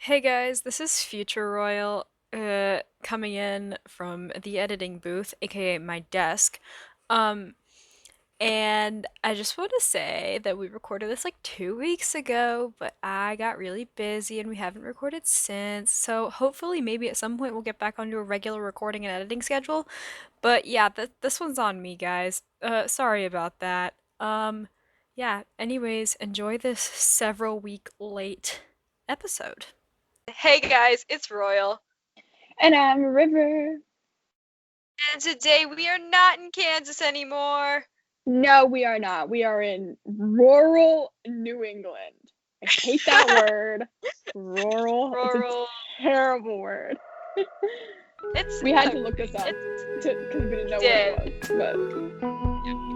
Hey guys, this is Future Royal, coming in from the editing booth, aka my desk. Um, and I just want to say that we recorded this like 2 weeks ago, but I got really busy and we haven't recorded since. So hopefully, maybe at some point we'll get back onto a regular recording and editing schedule. But yeah, this one's on me, guys. Sorry about that. Yeah. Anyways, enjoy this several week late episode. Hey guys, it's Royal. And I'm River. And today we are not in Kansas anymore. No, we are not. We are in rural New England. I hate that word. Rural. It's Rural. a terrible word. It's We had to look this up because we didn't know where it was. But we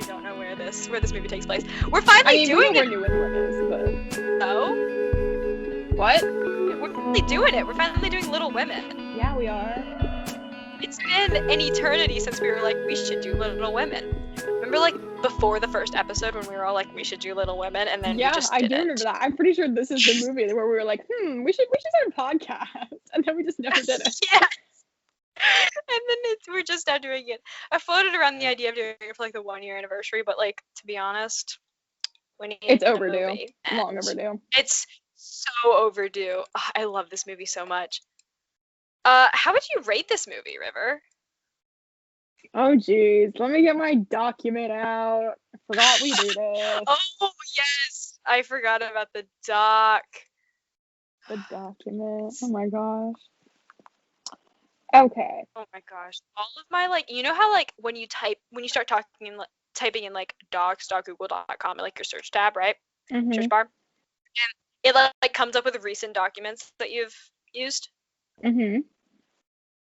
don't know where this movie takes place. We're finally we doing know it. where New England is, Oh, but what? we're finally doing it. We're finally doing Little Women. Yeah, we are. It's been an eternity since we were like, we should do Little Women. Remember, like before the first episode when we were all like, we should do Little Women, and then Yeah, we just I do didn't. remember that. I'm pretty sure this is the movie where we were like, we should start a podcast, and then we just never did it. Yeah. And then we're just now doing it. I floated around the idea of doing it for like the 1 year anniversary, but like to be honest, we need It's a overdue. movie. Long overdue. It's so overdue. Oh, I love this movie so much. How would you rate this movie, River? Oh geez, let me get my document out. I forgot we do this. Oh yes, I forgot about the doc. The document. Oh my gosh. Okay. Oh my gosh, all of my like, you know how like when you start typing in like docs.google.com like your search tab, right? Search bar, and it like comes up with recent documents that you've used.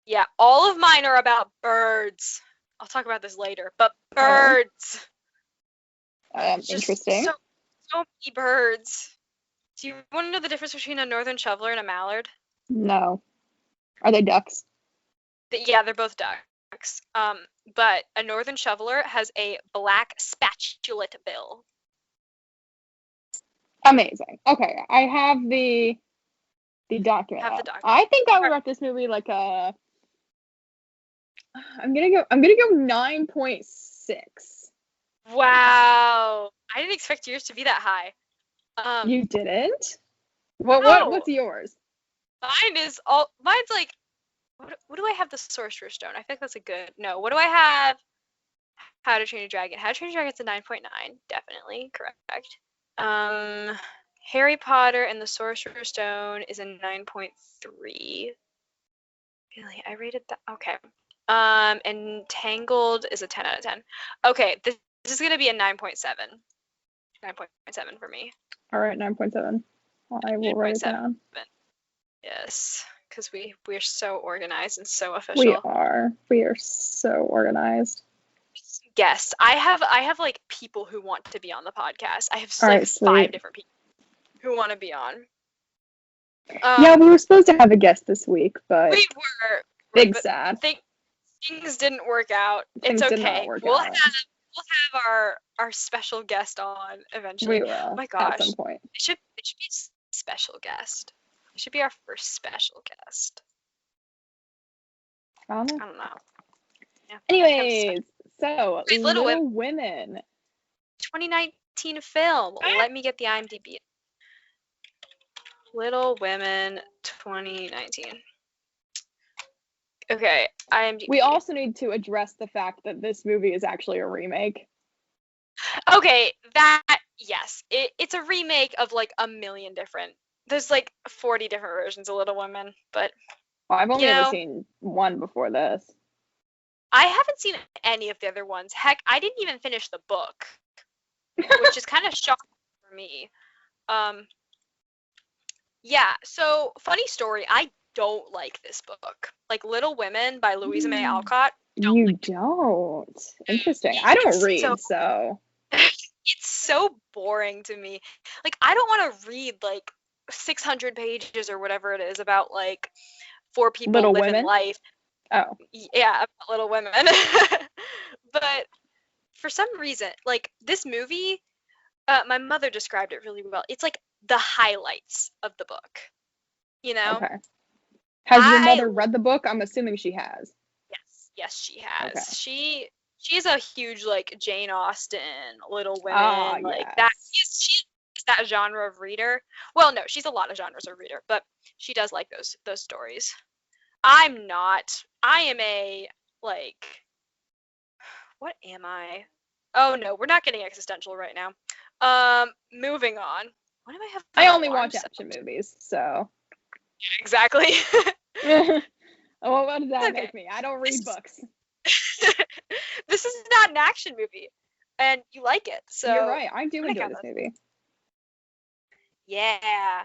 Yeah, all of mine are about birds. I'll talk about this later, but birds. Interesting. So many birds. Do you want to know the difference between a northern shoveler and a mallard? No. Are they ducks? Yeah, they're both ducks. But a northern shoveler has a black spatulate bill. Amazing. Okay, I have the document. I think I would rate this movie like a. I'm gonna go 9.6. Wow, I didn't expect yours to be that high. You didn't? What's yours? Mine's like, what do I have? The Sorcerer's Stone. I think that's a good. No, what do I have? How to Train a Dragon. How to Train a Dragon's a 9.9. Definitely correct. Harry Potter and the Sorcerer's Stone is a 9.3. Really, I rated that. Okay. And Tangled is a 10 out of 10. Okay, this is gonna be a 9.7. 9.7 for me. All right, 9.7. I will write it down. Yes, because we're so organized and so official. We are so organized. Yes, I have like people who want to be on the podcast. I have like 5 different people who want to be on. Yeah, we were supposed to have a guest this week, but we were big sad. Things didn't work out. It's okay. We'll have our special guest on eventually. We will. Oh my gosh. At some point. It should be a special guest. It should be our first special guest. I don't know. Yeah. Anyways, so Wait, Little Women. 2019 film. Let me get the IMDb. Little Women 2019. Okay, IMDb. We also need to address the fact that this movie is actually a remake. Okay, yes. It's a remake of like a million different. There's like 40 different versions of Little Women, but well, I've only ever seen one before this. I haven't seen any of the other ones. Heck, I didn't even finish the book, which is kind of shocking for me. Yeah, so funny story, I don't like this book. Like Little Women by Louisa May Alcott. You don't? Interesting. I don't read, so. It's so boring to me. Like, I don't want to read like 600 pages or whatever it is about like 4 people living life. Oh. Yeah, about Little Women. But for some reason, like this movie, my mother described it really well. It's like the highlights of the book. You know, Okay. Has your I mother read the book? I'm assuming she has. yes, she Okay. has. She's a huge like Jane Austen, Little Ah, Women, like that. yes. She's that genre of reader. Well, no, she's a lot of genres of reader, but she does like those stories. I'm not. I am a like what am I? Oh no, we're not getting existential right now. Moving on. Why do I have I an only alarm watch set? action movies, so. Exactly. Well, what does that Okay. make me? I don't This read is books. this is not an action movie, and you like it, You're so right. I do I'm gonna enjoy count this that. movie. Yeah.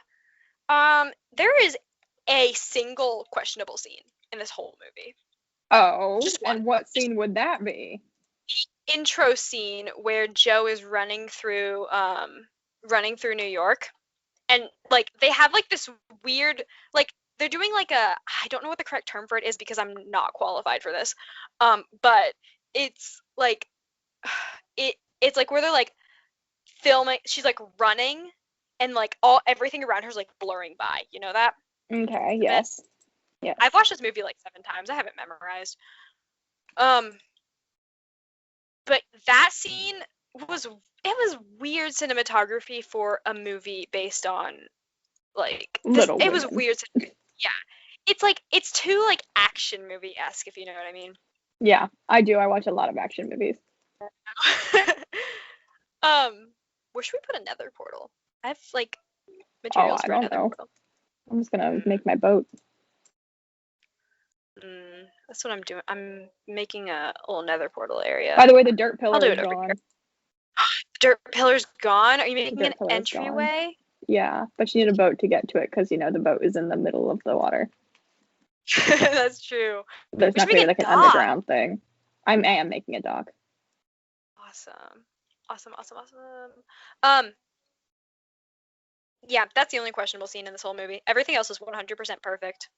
There is a single questionable scene in this whole movie. Oh, Just one. and what Just scene would that be? intro scene where Joe is running through New York, and like they have like this weird like they're doing like a I don't know what the correct term for it is because I'm not qualified for this. But it's like it's like where they're like filming she's like running and like everything around her is like blurring by. You know that? Okay, The bit. yes. Yes. I've watched this movie like 7 times. I have it memorized. Um, but that scene was weird cinematography for a movie based on like this. Little It was Women. weird. Yeah, it's like it's too like action movie esque if you know what I mean. Yeah, I do. I watch a lot of action movies. um, where should we put a nether portal? I have like Oh, materials I for a don't nether know. portal. I'm just gonna Mm, make my boat. that's what I'm doing. I'm making a little nether portal area. By the way, the dirt I'll pillar do is it over here. gone. Dirt pillar's gone. Are you The making an dirt pillar is gone. entryway? Yeah, but you need a boat to get to it because the boat is in the middle of the water. That's true. There's We should not make gonna be a like an dock. underground thing. I am making a dock. Awesome. Awesome, awesome, awesome. Um, yeah, that's the only questionable scene in this whole movie. Everything else is 100% perfect.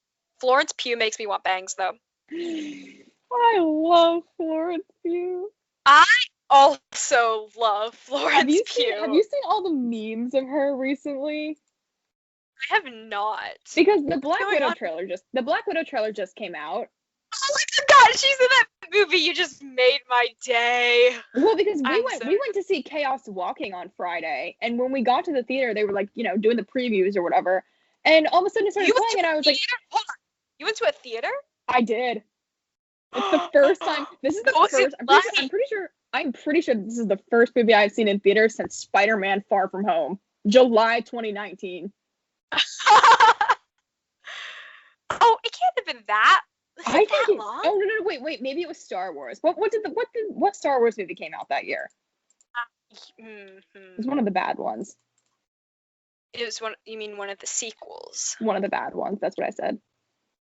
Florence Pugh makes me want bangs, though. I love Florence Pugh. I also love Have Florence you seen have Pugh. you seen all the memes of her recently? I have not. Because What's going on? The Black Widow trailer just came out. Oh my god, she's in that movie. You just made my day. Well, because I'm so we went to see Chaos Walking on Friday, and when we got to the theater, they were like, doing the previews or whatever, and all of a sudden it started You went playing, to and I a was like, theater? Hold on. You went to a theater? I did. It's the first time. This is the What was it first. like? I'm pretty sure this is the first movie I've seen in theaters since Spider-Man: Far From Home, July 2019. Oh, it can't have been that. Was I it think that it. long? Oh no, maybe it was Star Wars. What Star Wars movie came out that year? It was one of the bad ones. It was one. You mean one of the sequels? One of the bad ones. That's what I said.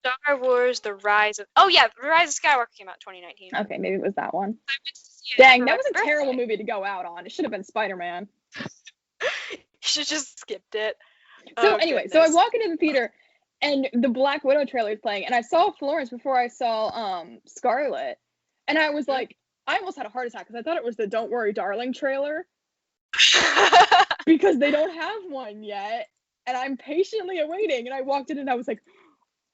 Star Wars: The Rise of. Oh yeah, The Rise of Skywalker came out in 2019. Okay, maybe it was that one. I went to see it Dang, for that my was a terrible birthday. movie to go out on. It should have been Spider-Man. You should just skipped it. So Oh anyway, so I goodness. walk into the theater and the Black Widow trailer is playing, and I saw Florence before I saw Scarlet, and I was like, I almost had a heart attack because I thought it was the Don't Worry Darling trailer because they don't have one yet, and I'm patiently awaiting, and I walked in and I was like,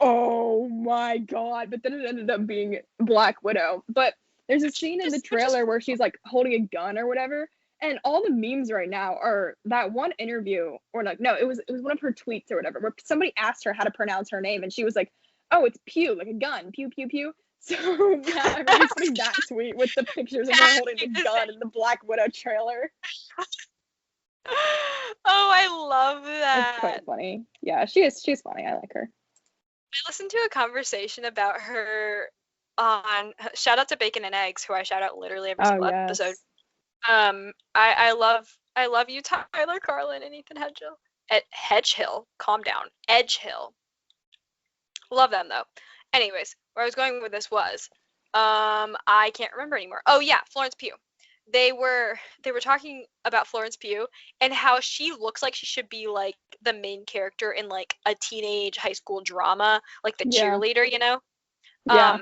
oh my god, but then it ended up being Black Widow. But there's a scene in the They're just trailer where she's like holding a gun or whatever, and all the memes right now are that one interview, or like no, it was one of her tweets or whatever, where somebody asked her how to pronounce her name, and she was like, oh, it's pew, like a gun, pew pew pew. So now everybody's putting that tweet with the pictures of her holding the gun in the Black Widow trailer. Oh, I love It's that. quite funny. Yeah, she's funny. I like her. I listened to a conversation about her on shout out to Bacon and Eggs, who I shout out literally every Oh single episode. yes. I love you, Tyler Carlin and Ethan Hedgehill. At Hedgehill, calm down. Edgehill. Love them though. Anyways, where I was going with this was, I can't remember anymore. Oh yeah, Florence Pugh. They were talking about Florence Pugh and how she looks like she should be like the main character in like a teenage high school drama, like the Yeah. cheerleader, you know? Yeah.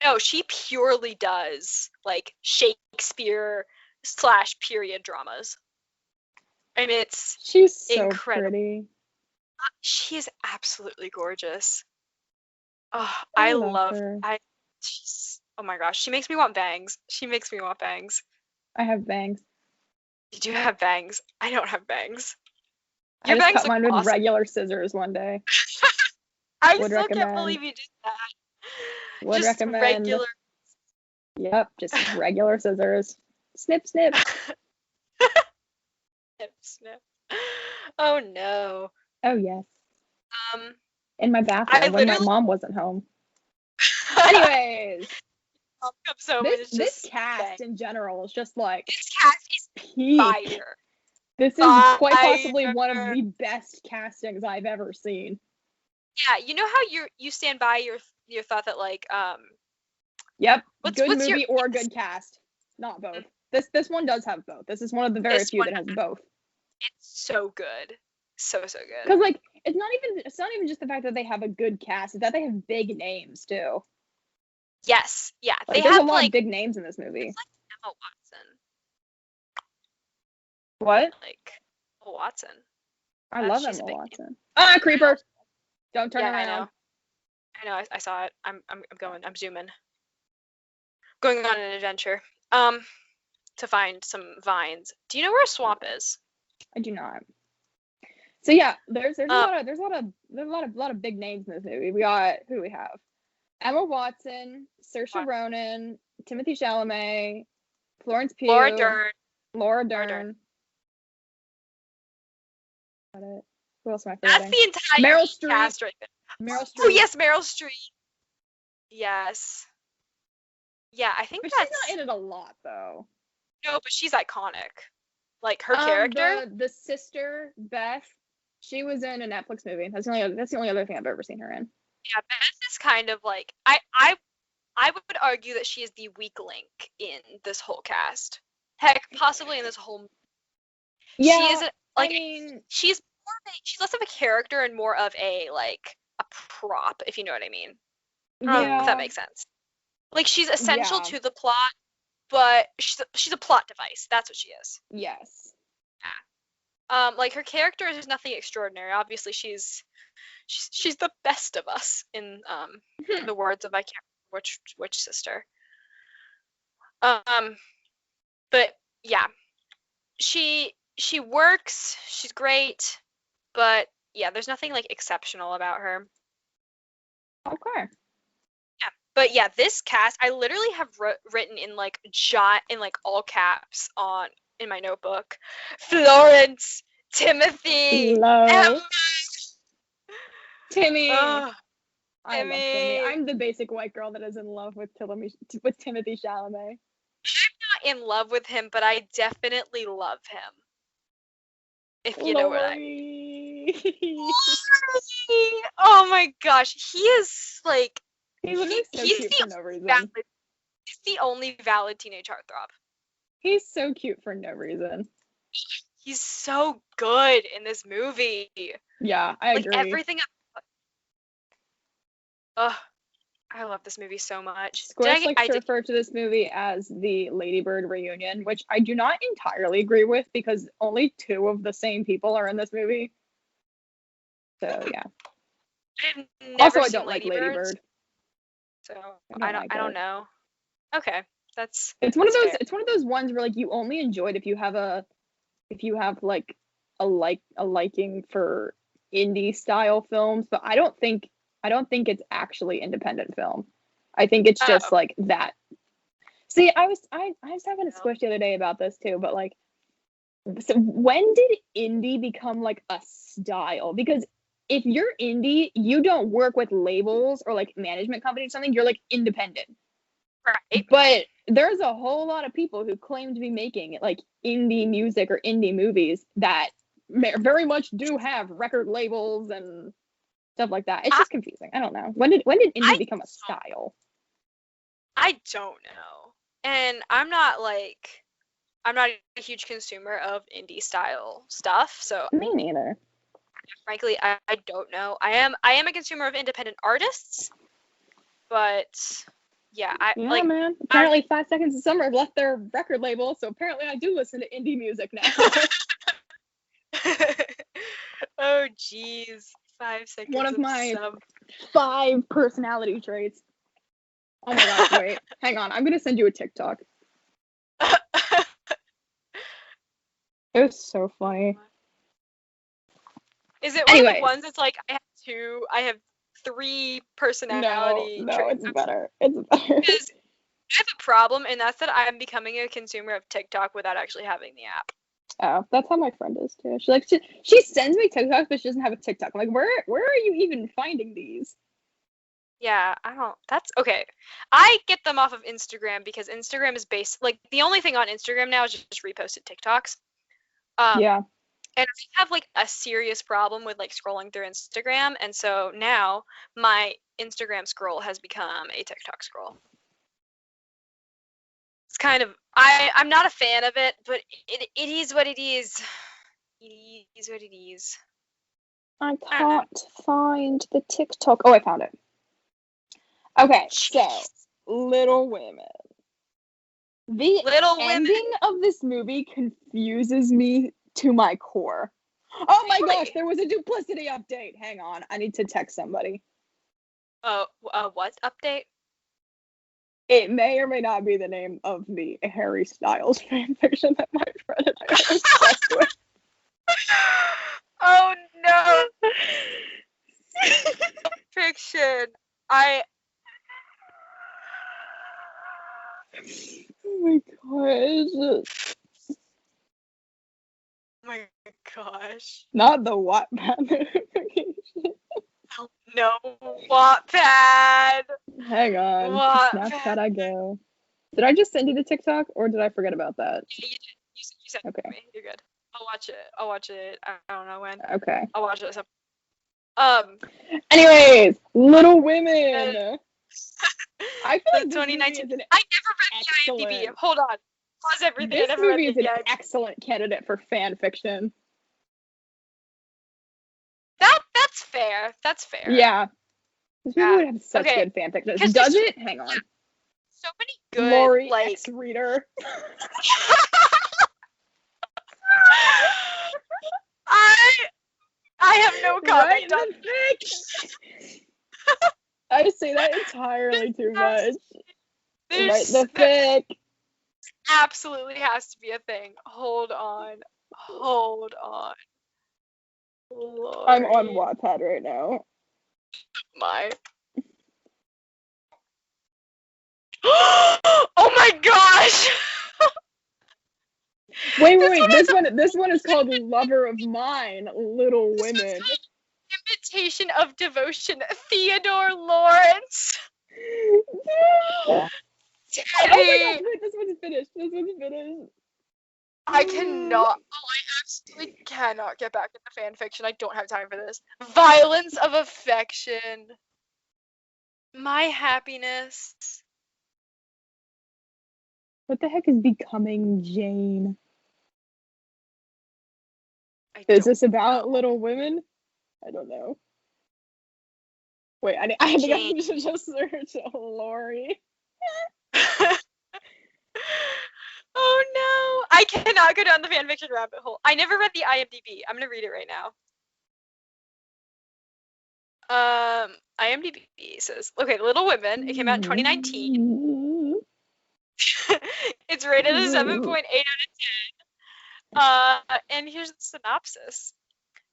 No, she purely does like Shakespeare slash period dramas. I mean, it's She's so incredible. pretty. She is absolutely gorgeous. Oh, I I love love. her. Oh my gosh, she makes me want bangs. She makes me want bangs. I have bangs. You do have bangs. I don't have bangs. I Your just bangs cut look mine with awesome. regular scissors one day. I Would still can't recommend. believe you did that. Would Just recommend. regular. Yep, just regular scissors. Snip, snip. Snip. Oh no. Oh yes. Um, In my I bathroom when my literally. mom wasn't home. Anyways, Comes home this and it's this just bang. cast in general is just like This cast is peak. fire. This is quite possibly one of Fire. the best castings I've ever seen. Yeah, you know how you stand by your thought that like Yep, good what's your movie or good cast. Not both. This one does have both. This is one of the very this few one? that has both. It's so good, so good. Because like it's not even just the fact that they have a good cast, it's that they have big names too. Yes, yeah, they Like there's a have lot of like big names in this movie. it's like Emma Watson, What? like Emma Watson. I love She's a Emma big name. Watson. Ah, creeper! Don't turn Yeah, around. I know. I saw it. I'm going. I'm zooming. Going on an adventure. To find some vines. Do you know where a swamp is? I do not. So yeah, there's a Um, lot of big names in this movie. We got who do we have? Emma Watson, Saoirse What? Ronan, Timothy Chalamet, Florence Laura Pugh, Dern. Laura Laura Dern. Dern. Got it. Who else am I That's forgetting? the entire Meryl Streep. cast right there. Meryl Oh Streep. yes, Meryl Streep. Yes. Yeah, I think But she's that's not in it a lot though. no, but she's iconic. Like her character. The sister Beth, she was in a Netflix movie. That's the only other thing I've ever seen her in. Yeah, Beth is kind of like I would argue that she is the weak link in this whole cast. Heck, possibly in this whole. Yeah, She isn't like I mean, she's less of a character and more of a like a prop, if you know what I mean. I don't know if that yeah, makes sense. Like she's essential yeah, to the plot, but she's a plot device. That's what she is. yes, Like her character is nothing extraordinary. Obviously, she's the best of us in the words of I can't remember which sister. But yeah, she works. She's great, but yeah, there's nothing like exceptional about her. okay. Yeah, but yeah, this cast I literally have written in like all caps on in my notebook. Florence, Timothy, Hello, Emma. Timmy. Oh, I love Timmy. I'm the basic white girl that is in love with Timothy Chalamet. I'm not in love with him, but I definitely love him. If you know what I mean. Oh my gosh, he is like He's literally so he's cute for no reason. He's the only valid teenage heartthrob. He's so cute for no reason. He's so good in this movie. Yeah, I like agree. everything. Ugh, I love this movie so much. Squish likes to refer to this movie as the Lady Bird reunion, which I do not entirely agree with because only 2 of the same people are in this movie. So yeah. I've never Also, I seen don't like Lady Bird. So I don't know. Okay, that's it's one of those fair. it's one of those ones where like you only enjoy it if you have like a liking for indie style films, but I don't think it's actually independent film. I think it's just like that. See, I was having a squish the other day about this too, but like, so when did indie become like a style? Because if you're indie, you don't work with labels or like management companies or something. You're like independent. Right. But there's a whole lot of people who claim to be making like indie music or indie movies that very much do have record labels and stuff like that. It's just confusing. I don't know. When did indie become a style? I don't know. And I'm not a huge consumer of indie style stuff, so Me neither. Frankly, I don't know. I am a consumer of independent artists, but yeah, man. Apparently, 5 Seconds of Summer have left their record label, so apparently I do listen to indie music now. Oh jeez. 5 seconds One of of my sub. 5 personality traits. Oh my gosh, wait. Hang on. I'm gonna send you a TikTok. It was so funny. Is it one of the Anyways. ones that's like I have 3 personality No, traits? it's better. It's better. Because I have a problem, and that's that I'm becoming a consumer of TikTok without actually having the app. Oh, that's how my friend is too. She sends me TikToks, but she doesn't have a TikTok. I'm like, where are you even finding these? Yeah, I don't. That's okay. I get them off of Instagram because Instagram is based like the only thing on Instagram now is just reposted TikToks. Yeah. And I have like a serious problem with like scrolling through Instagram, and so now my Instagram scroll has become a TikTok scroll. It's kind of I'm not a fan of it, but it is what it is. It is what it is. I I don't know. can't find the TikTok. Oh, I found it. Okay, so Little Women. The Little Women. ending of this movie confuses me to my core. Oh my gosh, Really? there was a duplicity update. Hang on, I need to text somebody. What update? It may or may not be the name of the Harry Styles fanfiction that my friend and I are obsessed with. Oh no! Fiction. Oh my gosh. Oh my gosh. Not the Wattpad notification. No, Wattpad. Hang on. Wattpad. Snapchat I go. Did I just send you the TikTok or did I forget about that? Yeah, you did. You said it Okay. to me. You're good. I'll watch it. I'll watch it. I don't know when. Okay. I'll watch it. Anyways, Little Women. I feel like the this movie 2019. is an I never read the IMDb. excellent. Hold on. Pause everything. I This never read movie is the an IMDb. excellent candidate for fan fiction. That's fair. That's fair. Yeah. This movie Yeah. would have such Okay. good fan fiction. Because Does there's it? Hang on. so many good Lori, like ex-reader. I have no comment Right? on The fic. I say that entirely too much. Right? The there fic. absolutely has to be a thing. Hold on. I'm on Lori, Wattpad right now. my. Oh my gosh! Wait. This one is called Lover of Mine, Little Women. Imitation of Devotion, Theodore Lawrence. Oh my gosh, wait, this one's finished. I cannot. Oh, I absolutely cannot get back into fan fiction. I don't have time for this. Violence of affection. My happiness. What the heck is Becoming Jane? don't Is this about know. Little Women? I don't know. Wait, I think I should just search Lori. Oh no! I cannot go down the fanfiction rabbit hole. I never read the IMDb. I'm gonna read it right now. IMDb says, okay, Little Women. It came out in 2019. It's rated a 7.8 out of 10. And here's the synopsis.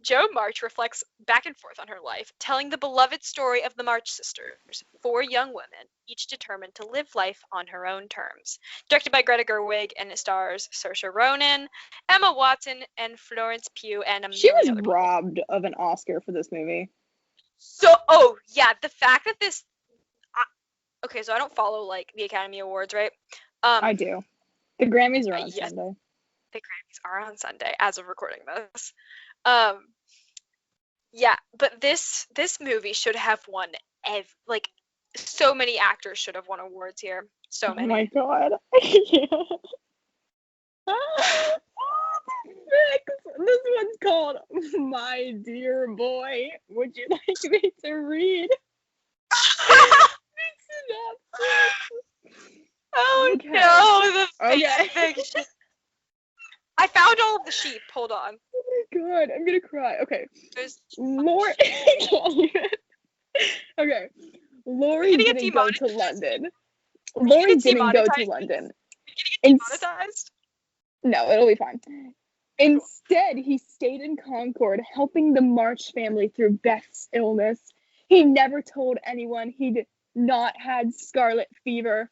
Jo March reflects back and forth on her life, telling the beloved story of the March sisters, 4 young women, each determined to live life on her own terms. Directed by Greta Gerwig and it stars Saoirse Ronan, Emma Watson, and Florence Pugh, and a million She was other people. robbed of an Oscar for this movie. So, oh yeah, the fact that this. Okay, so I don't follow like the Academy Awards, right? I do. The Grammys are on yes, Sunday. the Grammys are on Sunday as of recording this. Yeah, but this movie should have won like so many actors should have won awards here. So many. Oh my god. Yeah. Oh, this one's called My Dear Boy. Would you like me to read? Oh Okay. no, the Okay. fiction. I found all of the sheep. Hold on. god, I'm gonna cry. Okay, There's Lori. I can't even. Okay, We're Lori gonna get didn't go to demonetized. London. We're gonna Lori get didn't go to demonetized. London. We're gonna get Ins- demonetized. no, it'll be fine. Instead, he stayed in Concord, helping the March family through Beth's illness. He never told anyone he'd not had scarlet fever.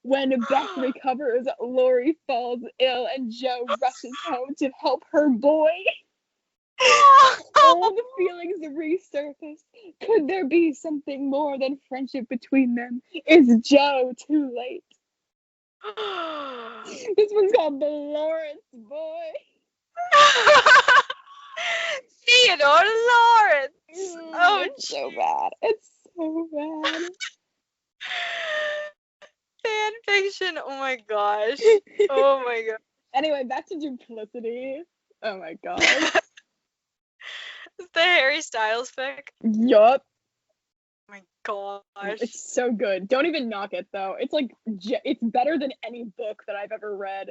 When Beth recovers, Lori falls ill and Joe rushes home to help her boy. All the feelings resurface. Could there be something more than friendship between them? Is Joe too late? This one's called The Lawrence Boy. Theodore Lawrence. Oh, It's so bad. It's so bad. fan fiction. Oh my gosh. Oh my god. Anyway, back to Duplicity. Oh my god. Is the Harry Styles fic? Yup. Oh my gosh. It's so good. Don't even knock it though. It's like it's better than any book that I've ever read.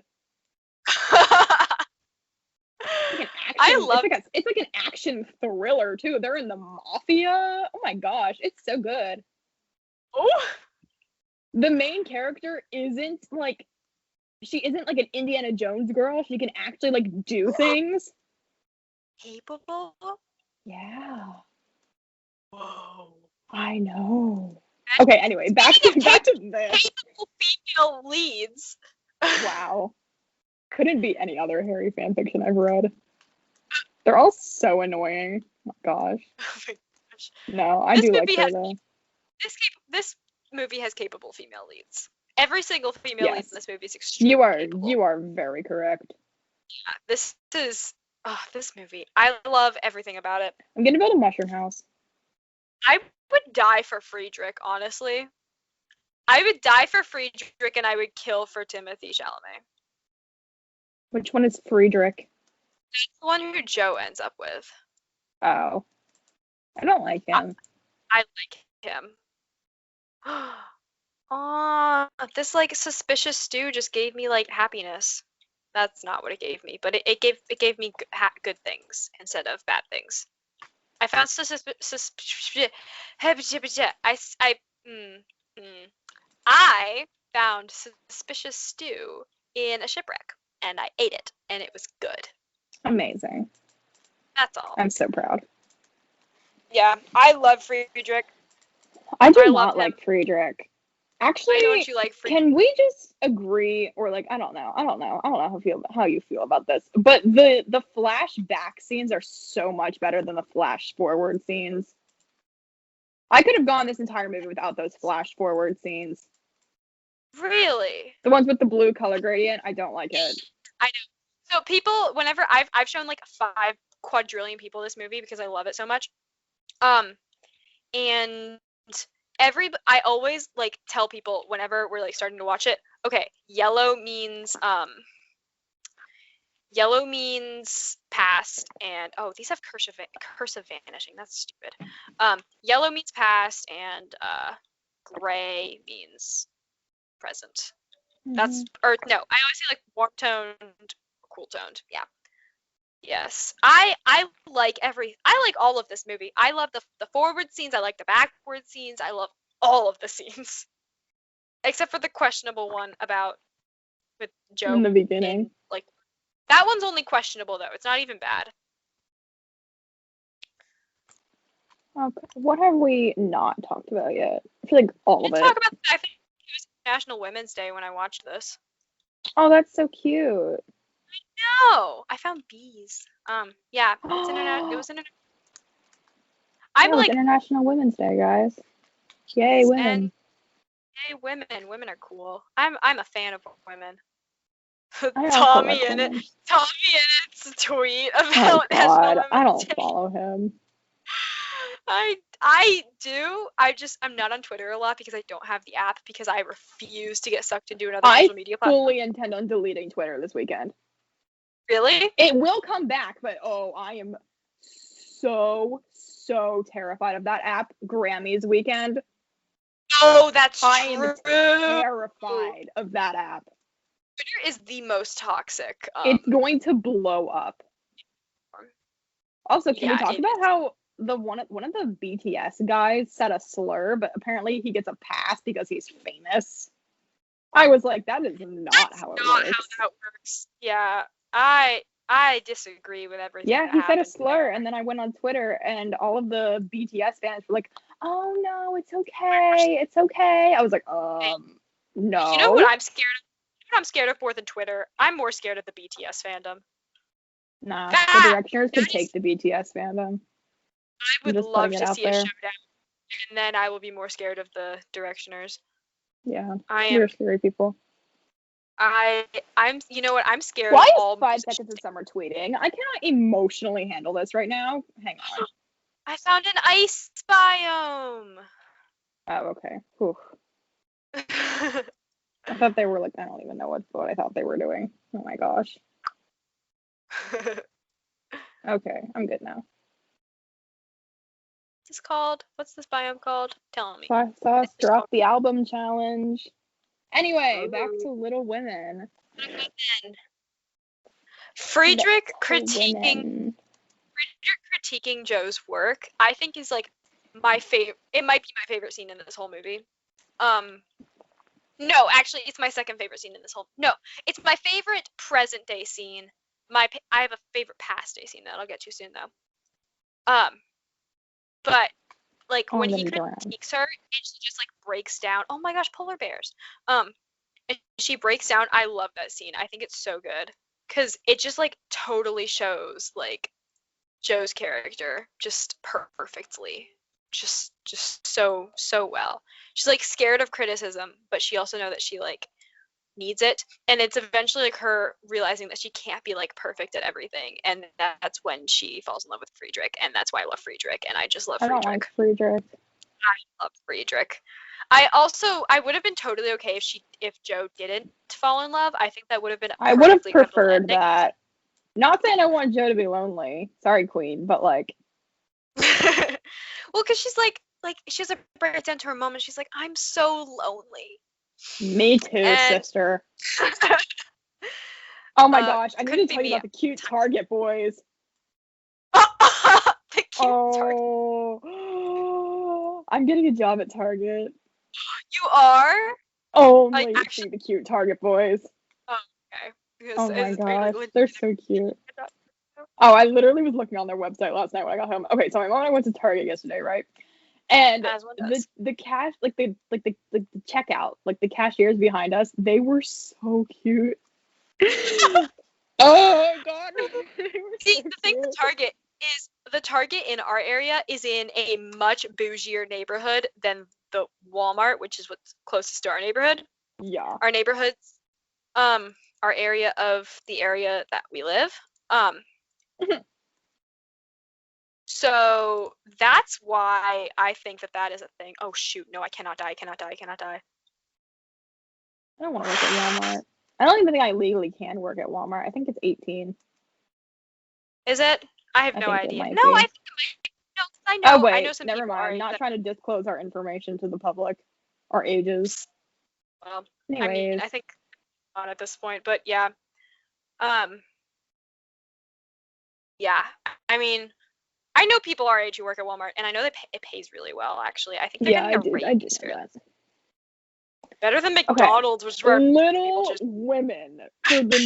It's like an action, I love it's like an action thriller too. They're in the mafia. Oh my gosh, it's so good. Oh. The main character isn't like an Indiana Jones girl. She can actually like do things. Capable? Yeah. Whoa. I know. Okay, anyway, back to this. Capable female leads. Wow. Couldn't be any other Harry fanfiction I've read. They're all so annoying. Oh my gosh. Oh my gosh. No, I This do like movie her has- though. This movie has capable female leads. Every single female lead Yes. in this movie is extremely capable. You are very correct. Yeah, this is this movie. I love everything about it. I'm gonna build a mushroom house. I would die for Friedrich, honestly. I would die for Friedrich and I would kill for Timothy Chalamet. Which one is Friedrich? That's the one who Joe ends up with. Oh. I don't like him. I like him. Aw, this like suspicious stew just gave me like happiness. That's not what it gave me, but it gave me good things instead of bad things. I found I found suspicious stew in a shipwreck and I ate it and it was good. Amazing. That's all. I'm so proud. Yeah, I love Friedrich. I do I love not like him. Friedrich. Why Actually, don't you like Friedrich? can we just agree, or like I don't know how you feel about this, but the flashback scenes are so much better than the flash forward scenes. I could have gone this entire movie without those flash forward scenes. Really? The ones with the blue color gradient, I don't like it. I know. So people, whenever I've shown like 5 quadrillion people this movie because I love it so much. And I always like tell people whenever we're like starting to watch it, okay, yellow means past, and oh, these have cursive vanishing. That's stupid. Yellow means past, and gray means present. That's or no, I always say like warm toned, cool toned. Yeah. Yes. I like I like all of this movie. I love the forward scenes, I like the backward scenes, I love all of the scenes. Except for the questionable one about with Joe in the beginning. in, like that one's only questionable though. It's not even bad. Okay. What have we not talked about yet? I feel like all of Let's it. talk about I think it was National Women's Day when I watched this. Oh, that's so cute. No, I found bees. Yeah, it's internet. It was internet. I'm Yeah, it was like, International Women's Day, guys. Yay, women. and hey, women. Women are cool. I'm a fan of women. I also Tommy like in it. women. Tommy in its tweet Oh about National God, I Women's don't Day. follow him. I do. I'm not on Twitter a lot because I don't have the app because I refuse to get sucked into another I social media platform. fully intend on deleting Twitter this weekend. Really? It will come back, but oh, I am so terrified of that app. Grammys weekend. Oh, that's I true. am terrified of that app. Twitter is the most toxic. It's going to blow up. Also, can we Yeah, talk it about is. how one of the BTS guys said a slur, but apparently he gets a pass because he's famous. I was like, that is not That's how it not how works. that works. Yeah, I disagree with everything Yeah, that he said a happened slur, there. and then I went on Twitter, and all of the BTS fans were like, "Oh no, it's okay, it's okay." I was like, Hey, you know what no, I'm scared of? You know what I'm scared of more than Twitter? I'm more scared of the BTS fandom. nah. The That Directioners that could is, take the BTS fandom. I I'm would just putting love it to out see a there. showdown, and then I will be more scared of the Directioners. Yeah, I you're am. scary people. I'm. You know what? I'm scared Why of is all 5 seconds of musicians. summer tweeting? I cannot emotionally handle this right now. Hang on. I found an ice biome. Oh, okay. Whew. I thought they were like, I don't even know what I thought they were doing. Oh my gosh. Okay, I'm good now. What's this called? What's this biome called? Tell me. Sauce Sauce It's just called. dropped the album challenge. Anyway, back Ooh. to Little Women. Friedrich Little critiquing Women. Joe's work, I think is like my favorite. It might be my favorite scene in this whole movie. Um, no, actually, it's my second favorite scene in this whole. No, it's my favorite present day scene. I have a favorite past day scene that I'll get to soon though. But like Oh, when I'm he gonna go around. critiques her and she just like breaks down. Oh my gosh, polar bears. And she breaks down. I love that scene. I think it's so good because it just like totally shows like Joe's character just perfectly. Just so well. She's like scared of criticism, but she also know that she like needs it. And it's eventually like her realizing that she can't be like perfect at everything. And that's when she falls in love with Friedrich. And that's why I love Friedrich. And I just love I don't like Friedrich. Friedrich. I love Friedrich. I would have been totally okay if Joe didn't fall in love. I think that would have been a I would have perfectly acceptable preferred ending. that. Not saying I want Joe to be lonely. Sorry, Queen, but like, Well, because she's like she has to break it down to her mom, and she's like, I'm so lonely. me too, And sister. Oh my gosh, I need to couldn't be tell you me. about the cute Target boys. The cute Target. Oh, I'm getting a job at Target. You are like Only to actually. see the cute Target boys. Oh, okay. Because Oh my are you like gosh, legit? they're so cute. Oh, I literally was looking on their website last night when I got home. Okay, so my mom and I went to Target yesterday, right? And As one the does. the cash like the checkout, like the cashiers behind us, they were so cute. Oh god, they were See, so the thing with cute. Target is the Target in our area is in a much bougier neighborhood than the Walmart, which is what's closest to our neighborhood. Yeah. Our neighborhoods, our area of the area that we live. Um, so that's why I think that that is a thing. Oh shoot, no, I cannot die, I cannot die, I cannot die. I don't want to work at Walmart. I don't even think I legally can work at Walmart. I think it's 18. Is it? I have I no think it idea. might No, I be. think it might. No, 'cause Oh I know wait, some never people are mind. Not that. trying to disclose our information to the public, our ages. Well, I mean, Anyways, I think on at this point, but yeah. Um, yeah. I mean, I know people our age who work at Walmart, and I know that it pays really well. Actually, I think they're yeah, getting a I do raise know fairly that. better than Okay, McDonald's, which is where people Little just Women for the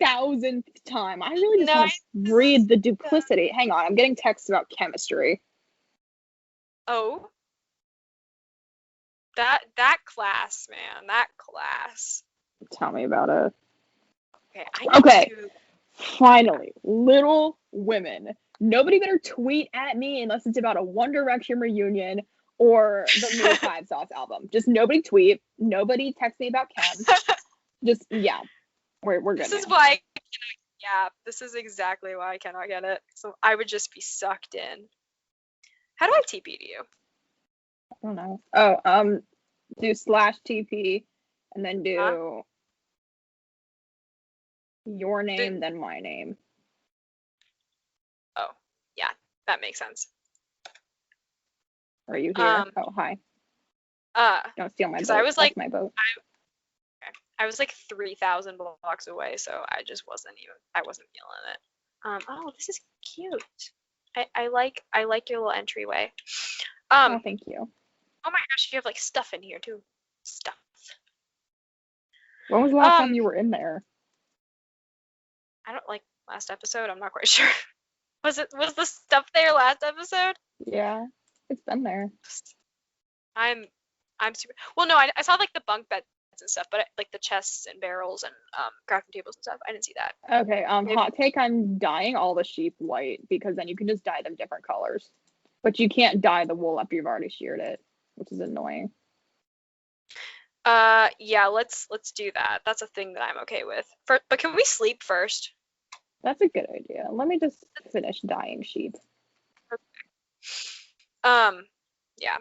9,000th time. I really just want to nice. read the duplicity. Hang on, I'm getting texts about chemistry. Oh, that class, man, that class. Tell me about it. Okay, I need Okay, to. finally, Little Women. Nobody better tweet at me unless it's about a One Direction reunion or the new Five Sauce album. Just nobody tweet. Nobody text me about Chem. Just yeah, we're good This is now. why. Yeah, this is exactly why I cannot get it. So I would just be sucked in. How do I TP to you? I don't know. Oh, do slash TP and then Huh? do your The, name, then my name. oh, yeah, that makes sense. Are you here? Um, Oh, hi. uh, Don't steal my because I boat. was like, That's my boat. I was like 3,000 blocks away, so I just wasn't even. I wasn't feeling it. Oh, this is cute. I like your little entryway. Oh, thank you. Oh my gosh, you have like stuff in here too. Stuff. When was the last time Um, you were in there? I don't like last episode. I'm not quite sure. Was the stuff there last episode? Yeah, it's been there. I'm I'm super. Well, no, I saw like the bunk beds and stuff, but like the chests and barrels and crafting tables and stuff. I didn't see that. Okay, hot take, I'm dyeing all the sheep white because then you can just dye them different colors. But you can't dye the wool after you've already sheared it, which is annoying. Yeah, let's do that. That's a thing that I'm okay with. But can we sleep first? That's a good idea. Let me just finish dyeing sheep. Yeah.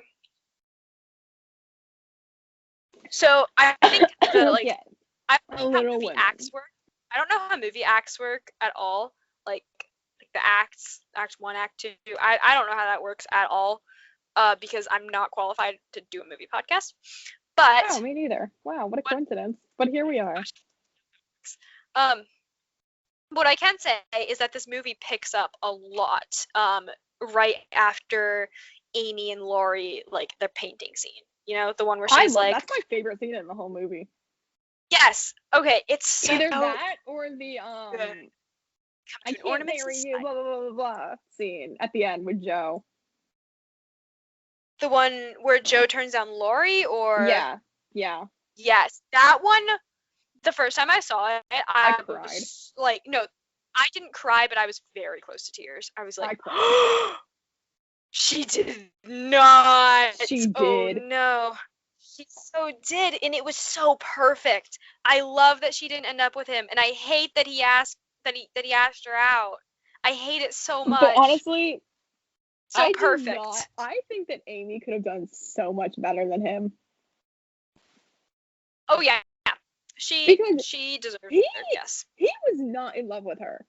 So I think the like Yeah, I don't know how Little movie Women. acts work. I don't know how movie acts work at all. Like the acts, act one, act two. I don't know how that works at all. Because I'm not qualified to do a movie podcast. Oh, But me neither. Wow, what a coincidence. But here we are. um what I can say is that this movie picks up a lot right after Amy and Laurie, like their painting scene. You know, the one where she's like, that's my favorite scene in the whole movie. yes, okay, it's so Either that or the good. I can't marry you, blah blah blah blah blah scene at the end with Joe. The one where Joe turns down Laurie, or Yeah. yes, that one. The first time I saw it, I I cried. was like, no, I didn't cry, but I was very close to tears. I was I like, cried. she did not. She Oh did. no. She so did, and it was so perfect. I love that she didn't end up with him, and I hate that he asked that he asked her out. I hate it so much. But honestly, So I do perfect. not. I think that Amy could have done so much better than him. Oh yeah. She Because deserves he it, yes. he was not in love with her.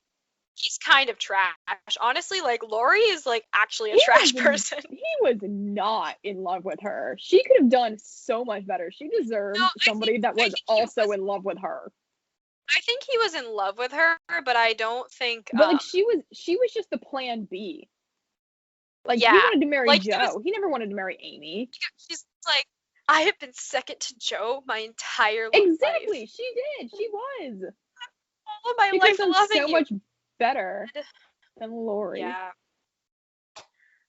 He's kind of trash. Honestly, like Laurie is like actually a trash person. He was not in love with her. She could have done so much better. She deserved No, somebody that was he also was, in love with her. I think he was in love with her, but I don't think But like she was just the plan B. Like he yeah. wanted to marry Like Joe. He never wanted to marry Amy. she's like, I have been second to Joe my entire life. Exactly. She did. She was. All of my She could life have done loving so you. much better than Laurie. Yeah.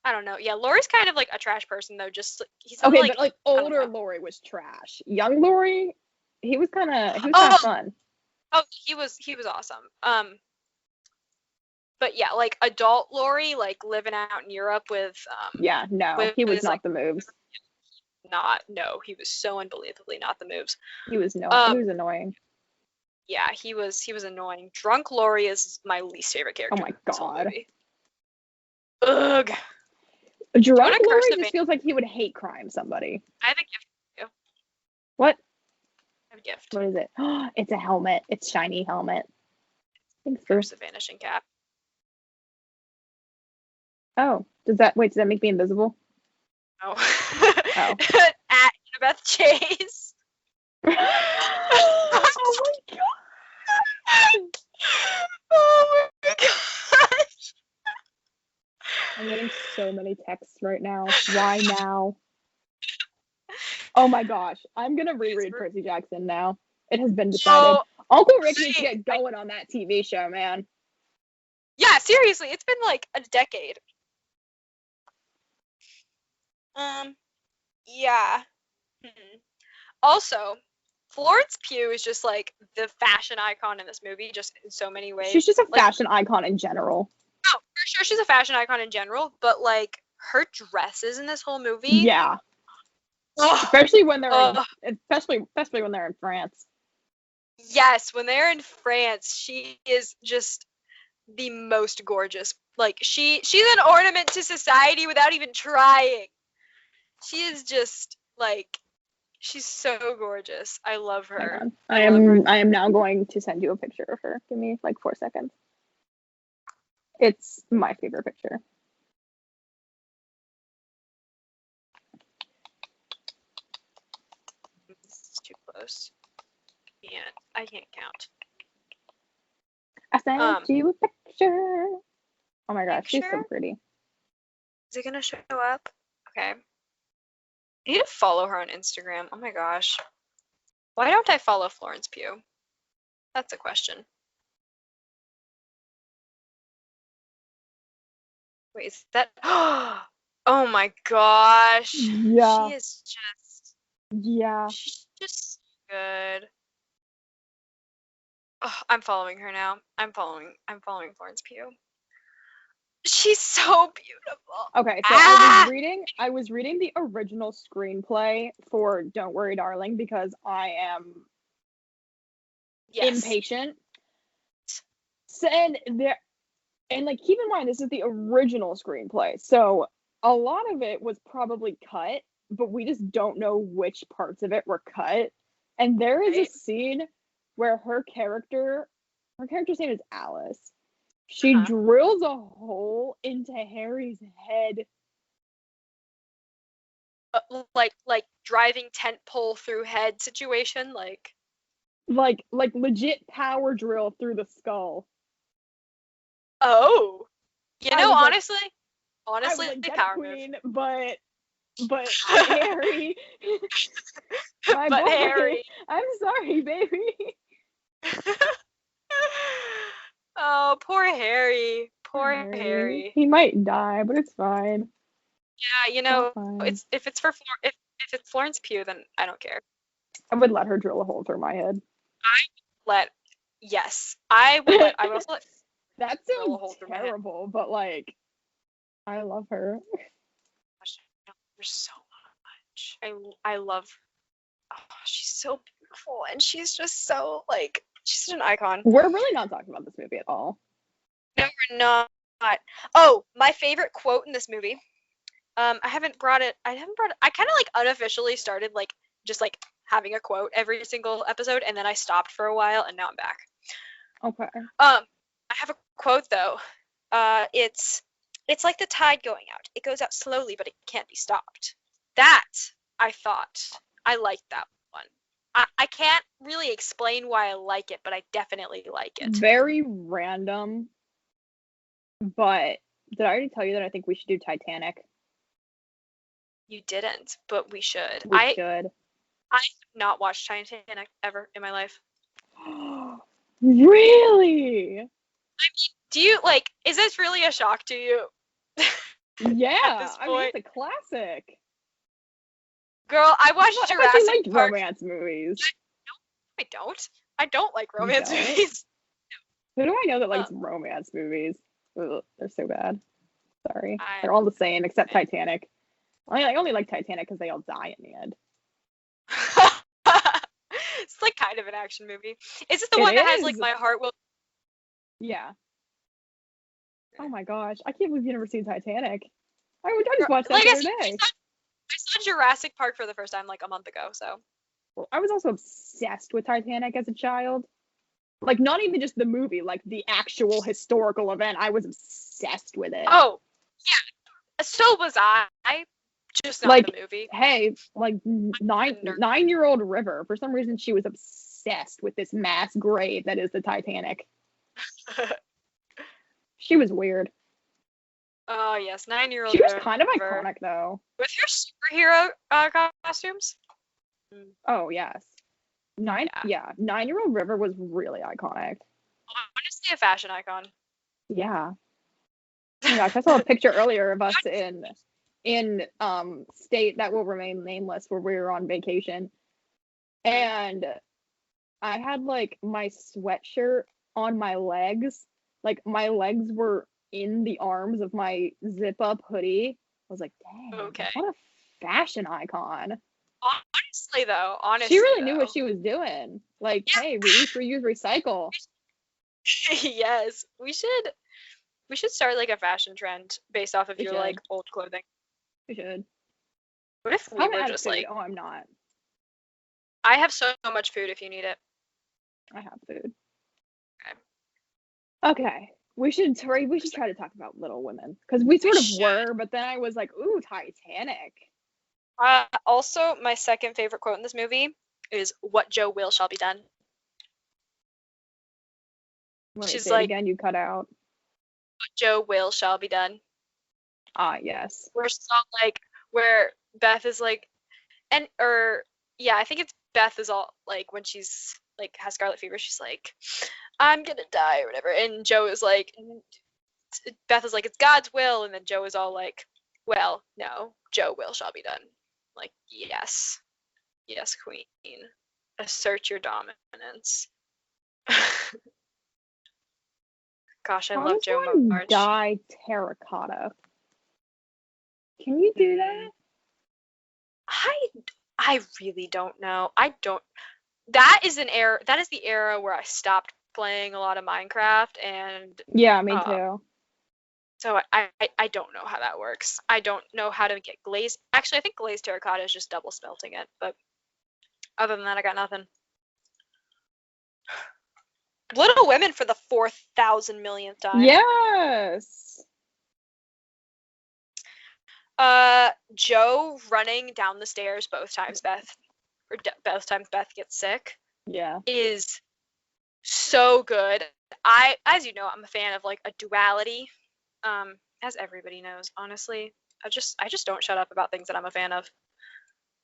I don't know. Yeah, Laurie's kind of like a trash person though. Just he's Okay, like, but like I don't older know. Laurie was trash. Young Laurie, he was kind of Oh, fun. oh, he was awesome. But yeah, like adult Laurie, like living out in Europe with Yeah, no, with he was his not like the moves. no, he was so unbelievably not the moves. He was he was annoying. Yeah, he was annoying. Drunk Laurie is my least favorite Oh character my in this whole god. movie. Ugh. Drunk curse Laurie the just feels like he would hate crime somebody. I have a gift for you. What? I have a gift. What is it? It's a helmet. It's shiny helmet. Thanks, Curse Bruce. the vanishing cap. Oh, does that make me invisible? Oh. Oh. At Annabeth Chase. Oh my god. Oh my gosh. I'm getting so many texts right now. Why now? Oh my gosh. I'm gonna reread Percy Jackson now. It has been decided. Uncle Rick needs to get going on that TV show, man. Yeah, seriously, it's been like a decade. Yeah. Also, Florence Pugh is just like the fashion icon in this movie, just in so many ways. She's just a like, fashion icon in general. Oh, for sure she's a fashion icon in general, but like her dresses in this whole movie. Yeah. Ugh, especially when they're especially when they're in France. Yes, when they're in France, she is just the most gorgeous. Like she's an ornament to society without even trying. She is just like she's so gorgeous. I love her. Hang on. I am now going to send you a picture of her. Give me like 4 seconds. It's my favorite picture. This is too close. I can't count. I sent you a picture. Oh my gosh, she's so Picture? pretty. Is it gonna show up? Okay. I need to follow her on Instagram. Oh my gosh. Why don't I follow Florence Pugh? That's a question. Wait, is that? Oh my gosh. Yeah, yeah. She's just so good. Oh, I'm following her now. I'm following Florence Pugh. She's so beautiful. Okay, so Ah! I was reading the original screenplay for Don't Worry Darling because I am Yes. impatient. So, and like keep in mind this is the original screenplay. So a lot of it was probably cut, but we just don't know which parts of it were cut. And there is a Right? scene where her character's name is Alice. She Uh-huh. drills a hole into Harry's head. Like driving tent pole through head situation. Like legit power drill through the skull. Oh, I was like, honestly, yes, power move. queen, but Harry, my But boy, Harry. I'm sorry, baby. Oh, poor Harry. Poor Poor Harry. He might die, but it's fine. Yeah, It's fine. if it's Florence Pugh, then I don't care. I would let her drill a hole through my head. Yes, I would also let That drill a hole sounds through my head. terrible, but like, I love her. Gosh, I love her so much. I love. Oh, she's so beautiful, and she's just so she's an icon. We're really not talking about this movie at all. No, we're not. Oh, my favorite quote in this movie. I haven't brought it. I kind of unofficially started just having a quote every single episode, and then I stopped for a while, and now I'm back. Okay. I have a quote though. It's like the tide going out. It goes out slowly, but it can't be stopped. That I thought I liked that one. I can't really explain why I like it, but I definitely like it. Very random, but did I already tell you that I think we should do Titanic? You didn't, but we should. We should. I have not watched Titanic ever in my life. Really? Do you is this really a shock to you? Yeah, At this I mean point? it's a classic. Girl, I watched I thought you Jurassic liked Park. romance movies. I don't. I don't like romance don't? movies. Who do I know that likes romance movies? Ugh, they're so bad. Sorry. I- They're all the same except Titanic. I only like Titanic because they all die in the end. It's kind of an action movie. Is it the It one that has is. My Heart Will? Yeah. Oh my gosh. I can't believe you never seen Titanic. I just watched that the other day. I saw Jurassic Park for the first time a month ago, so. Well, I was also obsessed with Titanic as a child. Not even just the movie, the actual historical event. I was obsessed with it. Oh, yeah. So was I. Just not the movie. Hey, 9-year-old River, for some reason she was obsessed with this mass grave that is the Titanic. She was weird. Oh yes, 9-year-old. She was kind of iconic though. With her superhero costumes. Oh yes. 9-year-old River was really iconic. Honestly, a fashion icon. Yeah. Oh my gosh, I saw a picture earlier of us in state that will remain nameless where we were on vacation. And I had my sweatshirt on my legs. My legs were in the arms of my zip up hoodie. I was like, dang, Okay. what a fashion icon. Honestly, she really knew what she was doing. Hey, reuse, reuse, recycle. Yes, we should start a fashion trend based off of your old clothing. We should. What if we were just Oh, I'm not. I have so much food if you need it. I have food. Okay. We should try to talk about Little Women because we sort of were, but then I was like, ooh, Titanic. Also, my second favorite quote in this movie is "What Joe will shall be done." Wait, She's say it like, again. You cut out. Joe will shall be done. Ah, yes. Where she's all like, where Beth is like, yeah, I think it's Beth is all like when she's like has scarlet fever, she's like, I'm gonna die or whatever, and Joe is like, Beth is like, it's God's will, and then Joe is all like, well, no, Joe will shall be done. Like, yes, yes, Queen, assert your dominance. Gosh, I How love does Joe one March. dye terracotta? Can you do that? I really don't know. I don't. That is an era. That is the era where I stopped playing a lot of Minecraft, and Yeah, me uh, too. so I don't know how that works. I don't know how to get glazed. Actually, I think glazed terracotta is just double smelting it. But other than that, I got nothing. Little Women for the 4,000 millionth time. Yes. Joe running down the stairs both times both times Beth gets sick Yeah. is so good. As you know, I'm a fan of like a duality. As everybody knows, honestly, I just don't shut up about things that I'm a fan of.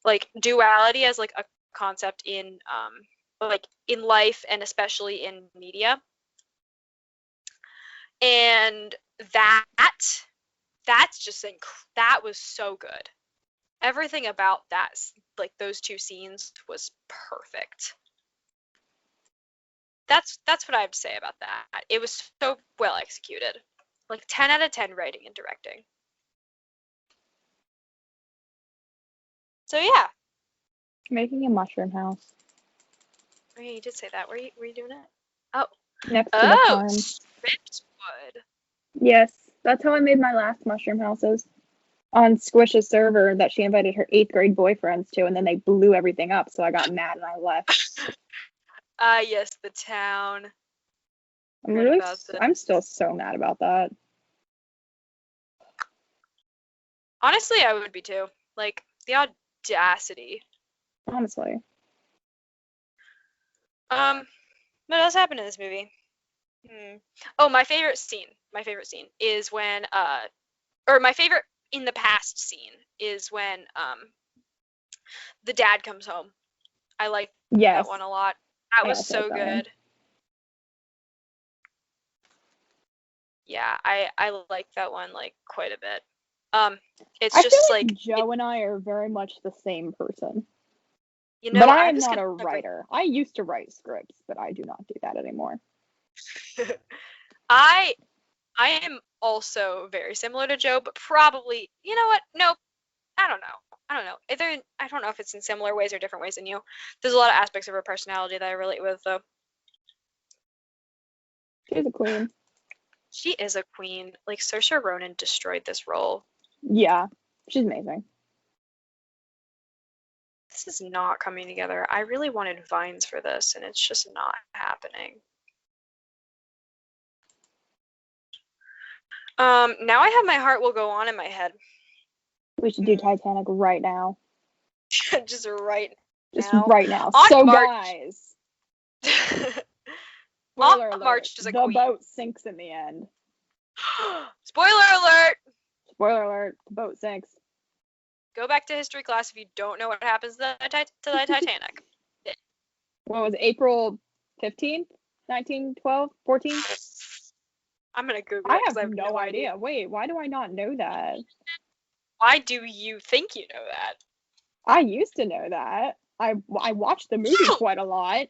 Like duality as like a concept in like in life and especially in media. And that's just that was so good. Everything about that, like those two scenes, was perfect. That's what I have to say about that. It was so well executed. Like 10 out of 10 writing and directing. So yeah. Making a mushroom house Oh, yeah, you did say that. Were you doing it? Oh. next to the Oh, farm. Swiftwood. Yes, that's how I made my last mushroom houses. On Squish's server that she invited her 8th grade boyfriends to, and then they blew everything up, so I got mad and I left. Ah, yes, the town. I'm Heard really, about this. I'm still so mad about that. Honestly, I would be too. Like, the audacity. Honestly. What else happened in this movie? Oh, my favorite scene. My favorite scene is when or my favorite in the past scene is when the dad comes home. I like that Yes, one a lot. That I was also like so that one. good. Yeah, I like that one like quite a bit. It's I feel just like like Joe and I are very much the same person. you But know, I I am was not gonna a bring writer. I used to write scripts, but I do not do that anymore. I I am also very similar to Joe, but probably, you know what? Nope. I don't know. I don't know. I don't know if it's in similar ways or different ways than you. There's a lot of aspects of her personality that I relate with, though. She's a queen. She is a queen. Like, Saoirse Ronan destroyed this role. Yeah, she's amazing. This is not coming together. I really wanted vines for this, and it's just not happening. Now I have My Heart Will Go On in my head. We should do Titanic right now. Just right Just now. right now. Aunt So, March. guys, Aunt spoiler alert, March is a the queen. boat sinks in the end. Spoiler alert! Spoiler alert, the boat sinks. Go back to history class if you don't know what happens to the Titanic. What was it, April 15th, 1912, 14? I'm gonna Google I it because I have have no idea. Wait, why do I not know that? Why do you think you know that? I used to know that. I watched the movie quite a lot.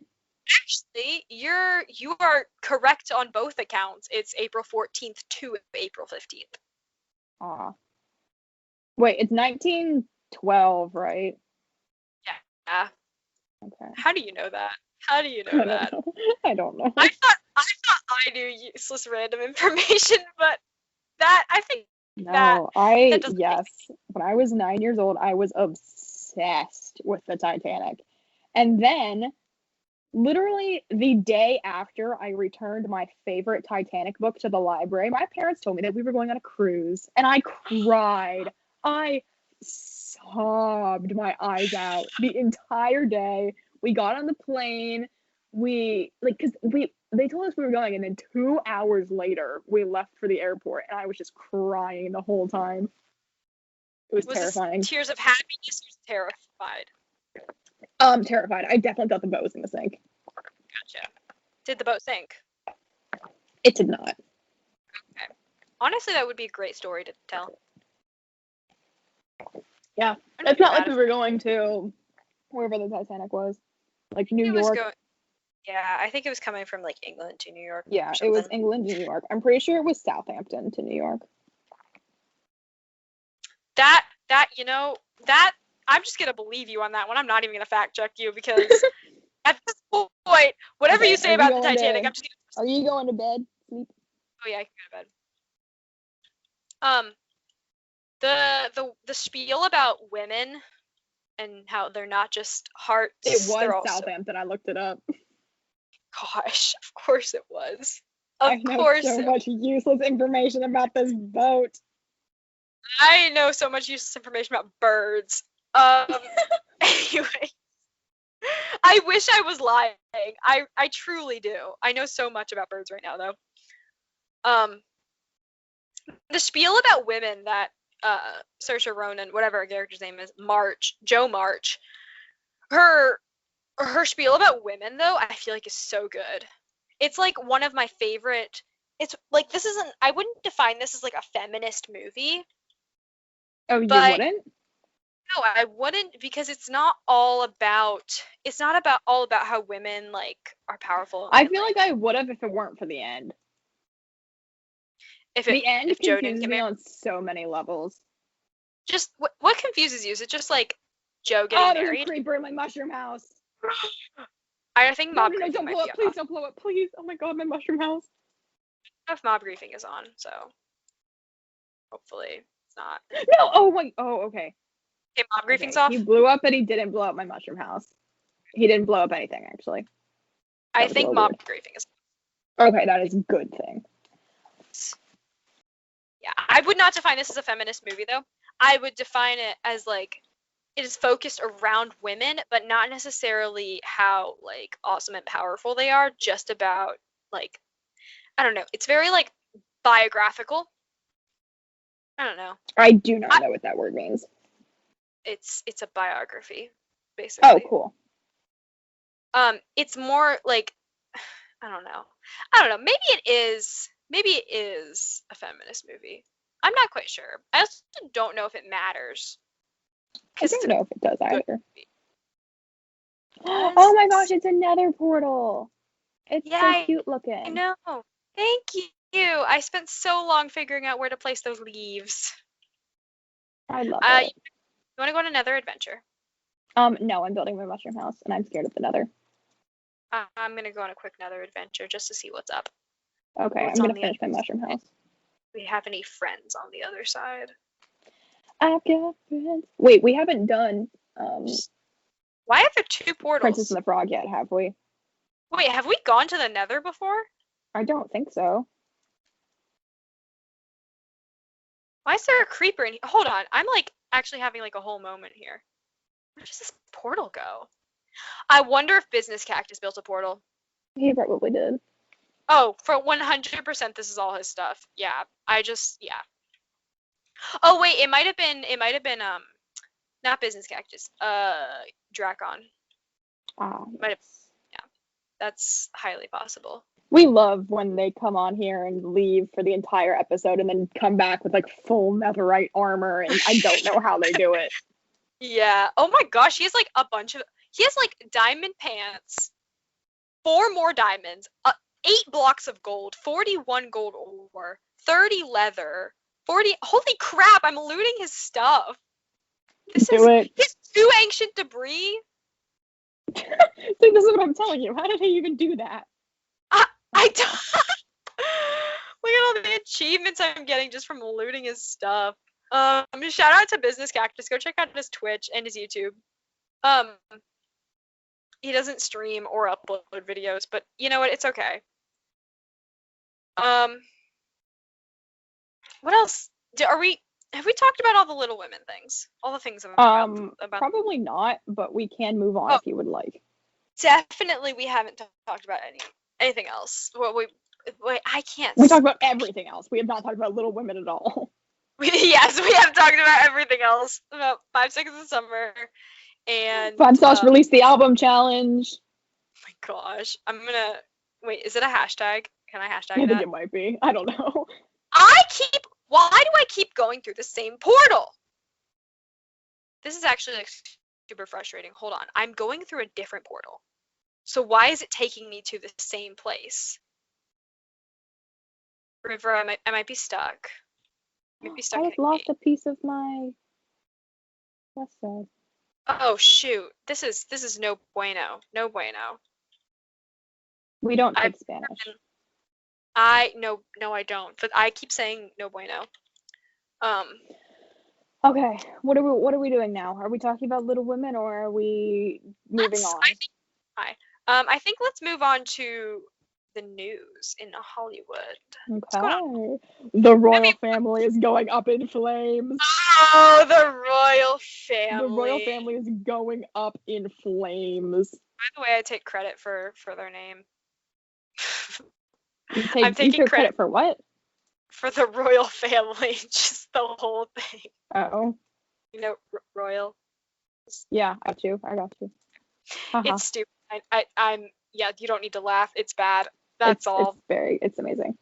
Actually, you are correct on both accounts. It's April 14th to April 15th. Ah. Wait, it's 1912, right? Yeah. Okay. How do you know that? How do you I know don't that? know. I don't know. I thought I knew useless random information, but that I think that No, doesn't make yes. When I was 9 years old, I was obsessed with the Titanic. And then, literally the day after I returned my favorite Titanic book to the library, my parents told me that we were going on a cruise, and I cried. I sobbed my eyes out the entire day. We got on the plane. We like because they told us we were going, and then 2 hours later, we left for the airport, and I was just crying the whole time. It was terrifying. This tears of happiness or terrified? Terrified. I definitely thought the boat was gonna sink. Gotcha. Did the boat sink? It did not. Okay. Honestly, that would be a great story to tell. Yeah. I'd It's be not mad like we if- were going to wherever the Titanic was. Like New it was York. Yeah, I think it was coming from like England to New York. Yeah, or it was something. England to New York. I'm pretty sure it was Southampton to New York. That that I'm just gonna believe you on that one. I'm not even gonna fact check you because at this point, whatever Okay, you say are we about the going Titanic, to- I'm just Are you going to bed? Sleep? oh yeah, I can go to bed. The spiel about women and how they're not just hearts. It was they're also, Southampton. I looked it up. gosh, of course it was. I Of know course so it much useless information about this boat. I know so much useless information about birds. Anyway, I wish I was lying. I truly do. I know so much about birds right now, though. The spiel about women that Saoirse Ronan, whatever her character's name is, Jo March, her spiel about women, though, I feel like is so good. It's like one of my favorite. It's like this isn't. I wouldn't define this as like a feminist movie. Oh, you But- wouldn't? No, I wouldn't because it's not all about all about how women like are powerful. I and, feel like I would have if it weren't for the end. The end if Joe didn't confuses get me married. on so many levels. Just what confuses you? Is it just like Joe Oh, getting there's a married? creeper in my mushroom house. I think No, mob no, no, griefing don't might blow be up. Please off. don't blow up. Please. Oh my god, my mushroom house. I don't know if mob griefing is on, so hopefully it's not. No, oh wait. Oh, okay. Okay, mob griefing's Okay, off. he blew up, but he didn't blow up my mushroom house. He didn't blow up anything, actually. I was a think little mob weird. griefing is. Okay, that is a good thing. Yeah, I would not define this as a feminist movie though. I would define it as like it is focused around women, but not necessarily how like awesome and powerful they are, just about like I don't know. It's very like biographical. I don't know. I do not know what that word means. It's a biography, basically. Oh, cool. It's more like I don't know. Maybe it is a feminist movie. I'm not quite sure. I also don't know if it matters. I don't know if it does either. movie. Oh my gosh, it's another portal. It's Yeah, so cute looking. I know. Thank you. I spent so long figuring out where to place those leaves. I love You it. want to go on another adventure? No, I'm building my mushroom house, and I'm scared of the nether. I'm gonna go on a quick nether adventure just to see what's up. Okay, I'm What's on gonna the finish my mushroom house. We have any friends on the other side? I've got friends. Wait, we haven't done Why are there two portals? Princess and the Frog yet, have we? Wait, have we gone to the nether before? I don't think so. Why is there a creeper in here? Hold on, I'm like actually having like a whole moment here. Where does this portal go? I wonder if Business Cactus built a portal. He probably did. Oh, for 100% this is all his stuff. Yeah. Yeah. Oh wait, it might have been not Business Cactus. Dracon. Ah, Might have That's highly possible. we love when they come on here and leave for the entire episode and then come back with like full netherite armor, and I don't know how they do it. Yeah. Oh my gosh, he has like he has like diamond pants, 4 more diamonds, 8 blocks of gold, 41 gold ore, 30 leather, 40. Holy crap! I'm looting his stuff. This Do it. his 2 ancient debris. See, this is what I'm telling you. How did he even do that? I don't. Look at all the achievements I'm getting just from looting his stuff. Shout out to Business Cactus. Go check out his Twitch and his YouTube. He doesn't stream or upload videos, but you know what? It's okay. What else? Have we talked about all the Little Women things? All the things about Probably not, but we can move on Oh. if you would like. Definitely we haven't talked about any Anything else? What we wait? I can't. We talked about everything else. We have not talked about Little Women at all. Yes, we have talked about everything else. About 5 Seconds of Summer and Five Sauce released the album challenge. my gosh, I'm gonna wait. Is it a hashtag? Can I I hashtag think that? it might be. I don't know. Why do I keep going through the same portal? This is actually like super frustrating. Hold on, I'm going through a different portal. So why is it taking me to the same place? River, I might be stuck. I might be stuck I in just a lost game. a piece of my. That's sad. Oh shoot! This is no bueno. No bueno. We don't I've take Spanish. no I don't. But I keep saying no bueno. Um, Okay, what are we doing now? Are we talking about Little Women or are we moving on? I think let's move on to the news in Hollywood. What's going on? Okay. The royal family is going up in flames. Oh, the royal The royal family. family is going up in flames. By the way, I take credit for their name. You I'm taking take credit credit for what? for the royal family, just the whole thing. Oh. You know, royal. Yeah, I got you. Haha. It's stupid. I'm yeah. You don't need to laugh. It's bad. That's all. It's amazing.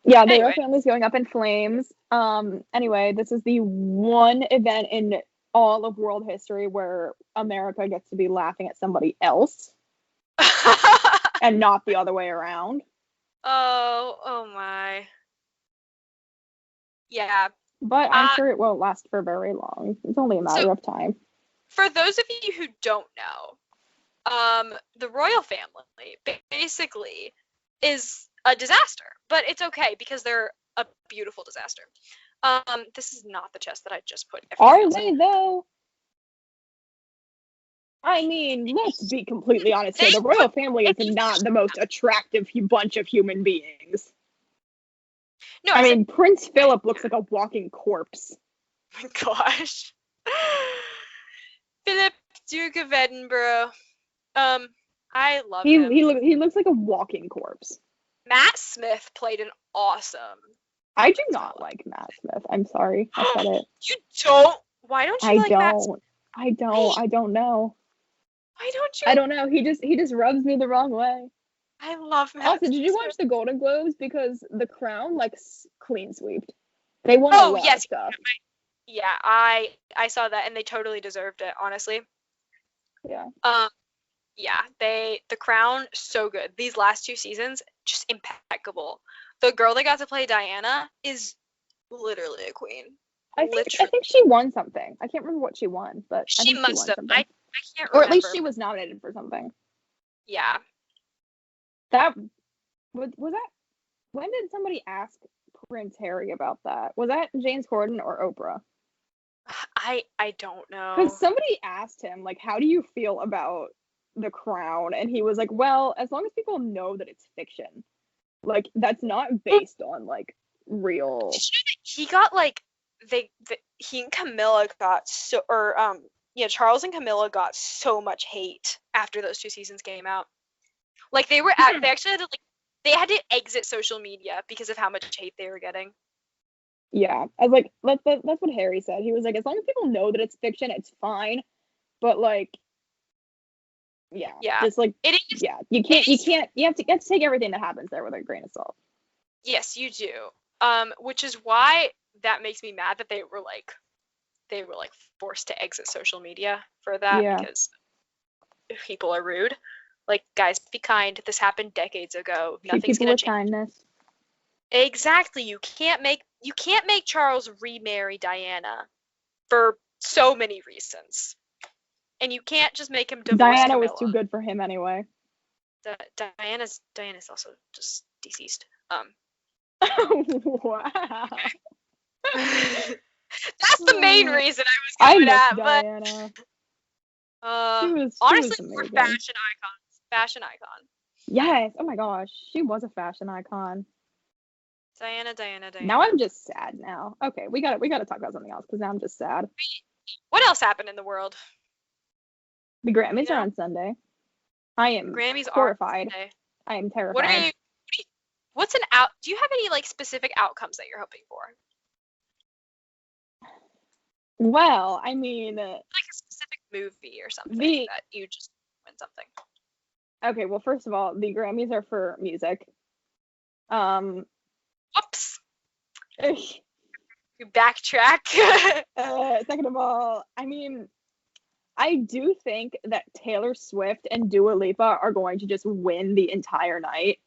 Yeah, the royal Anyway. family's going up in flames. Anyway, this is the one event in all of world history where America gets to be laughing at somebody else and not the other way around. Oh my. Yeah. But I'm sure it won't last for very long. It's only a matter of time. For those of you who don't know, the royal family basically is a disaster, but it's okay because they're a beautiful disaster. This is not the chest that I just put. Are they though? I mean, let's be completely honest here. The royal family is not the most attractive bunch of human beings. No, I mean, Prince Philip looks like a walking corpse. Oh my gosh. Philip, Duke of Edinburgh. I love him. He looks like a walking corpse. Matt Smith played an awesome. I do not like Matt Smith. I'm sorry. I said it. You don't? Why don't you like Matt Smith? I don't know. Why don't you? I don't know. He just rubs me the wrong way. I love Matt Also, did you watch the Golden Globes? Because The Crown, like, clean sweeped. They won a lot of stuff. Yeah, I saw that, and they totally deserved it, honestly. Yeah. Yeah, The Crown, so good. These last 2 seasons, just impeccable. The girl that got to play Diana is literally a queen. I think she won something. I can't remember what she won, but I think she won something. I can't remember. Or at least she was nominated for something. Yeah. That was that. When did somebody ask Prince Harry about that? Was that James Corden or Oprah? I don't know. Because somebody asked him, like, how do you feel about The Crown? And he was like, well, as long as people know that it's fiction, like, that's not based on, like, real. He got, like, he and Camilla got Charles and Camilla got so much hate after those 2 seasons came out. Like, they actually had to, like, they had to exit social media because of how much hate they were getting. Yeah, I was like, that's what Harry said. He was like, as long as people know that it's fiction, it's fine. But like, yeah, just like, it is. Yeah, you have to take everything that happens there with a grain of salt. Yes, you do. Which is why that makes me mad that they were forced to exit social media for that because people are rude. Like, guys, be kind. This happened decades ago. Nothing's gonna change. Kindness. Exactly. You can't make Charles remarry Diana for so many reasons, and you can't just make him divorce Diana Camilla. was too good for him anyway. Diana's also just deceased. Wow. That's the main reason I was going at. Diana. But honestly, more fashion icon. Yes. Oh my gosh, she was a fashion icon. Diana. Now I'm just sad now. Okay, we gotta talk about something else because now I'm just sad. What else happened in the world? The Grammys are on Sunday. I am Grammys are horrified. today. I am What are terrified. you? What's an out? Do you have any like specific outcomes that you're hoping for? Well, I mean, Like a specific movie or something the that you just win something. okay. Well, first of all, the Grammys are for music. Um, Whoops. ugh, You backtrack. second of all, I mean, I do think that Taylor Swift and Dua Lipa are going to just win the entire night.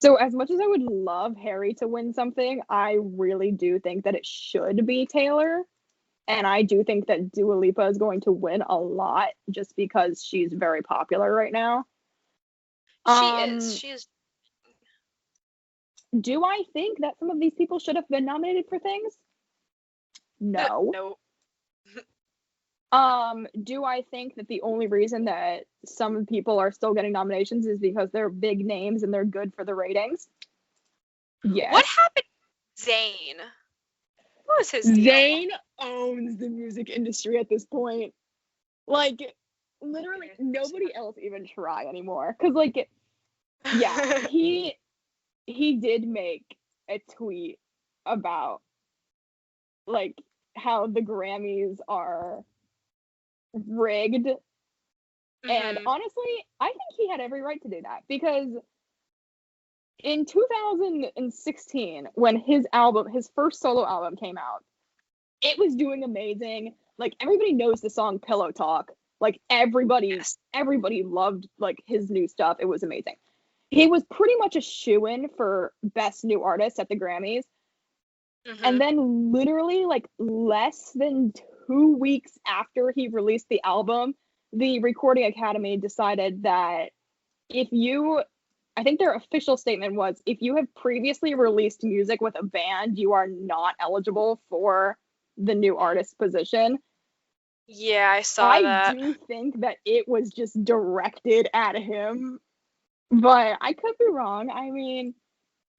So as much as I would love Harry to win something, I really do think that it should be Taylor. And I do think that Dua Lipa is going to win a lot just because she's very popular right now. She is. She is. Do I think that some of these people should have been nominated for things? No. No. Do I think that the only reason that some people are still getting nominations is because they're big names and they're good for the ratings? Yes. What happened to Zayn? What was his deal? Zayn owns the music industry at this point. Like, literally, nobody else even try anymore. Cause like, yeah, he did make a tweet about like how the Grammys are rigged. And honestly, I think he had every right to do that because in 2016, when his first solo album came out, it was doing amazing. Like everybody knows the song Pillow Talk. Like everybody loved like his new stuff. It was amazing. He was pretty much a shoo-in for Best New Artist at the Grammys. And then literally like less than 2 weeks after he released the album, the Recording Academy decided that I think their official statement was, if you have previously released music with a band, you are not eligible for the new artist position. Yeah, I saw that. I do think that it was just directed at him, but I could be wrong. I mean,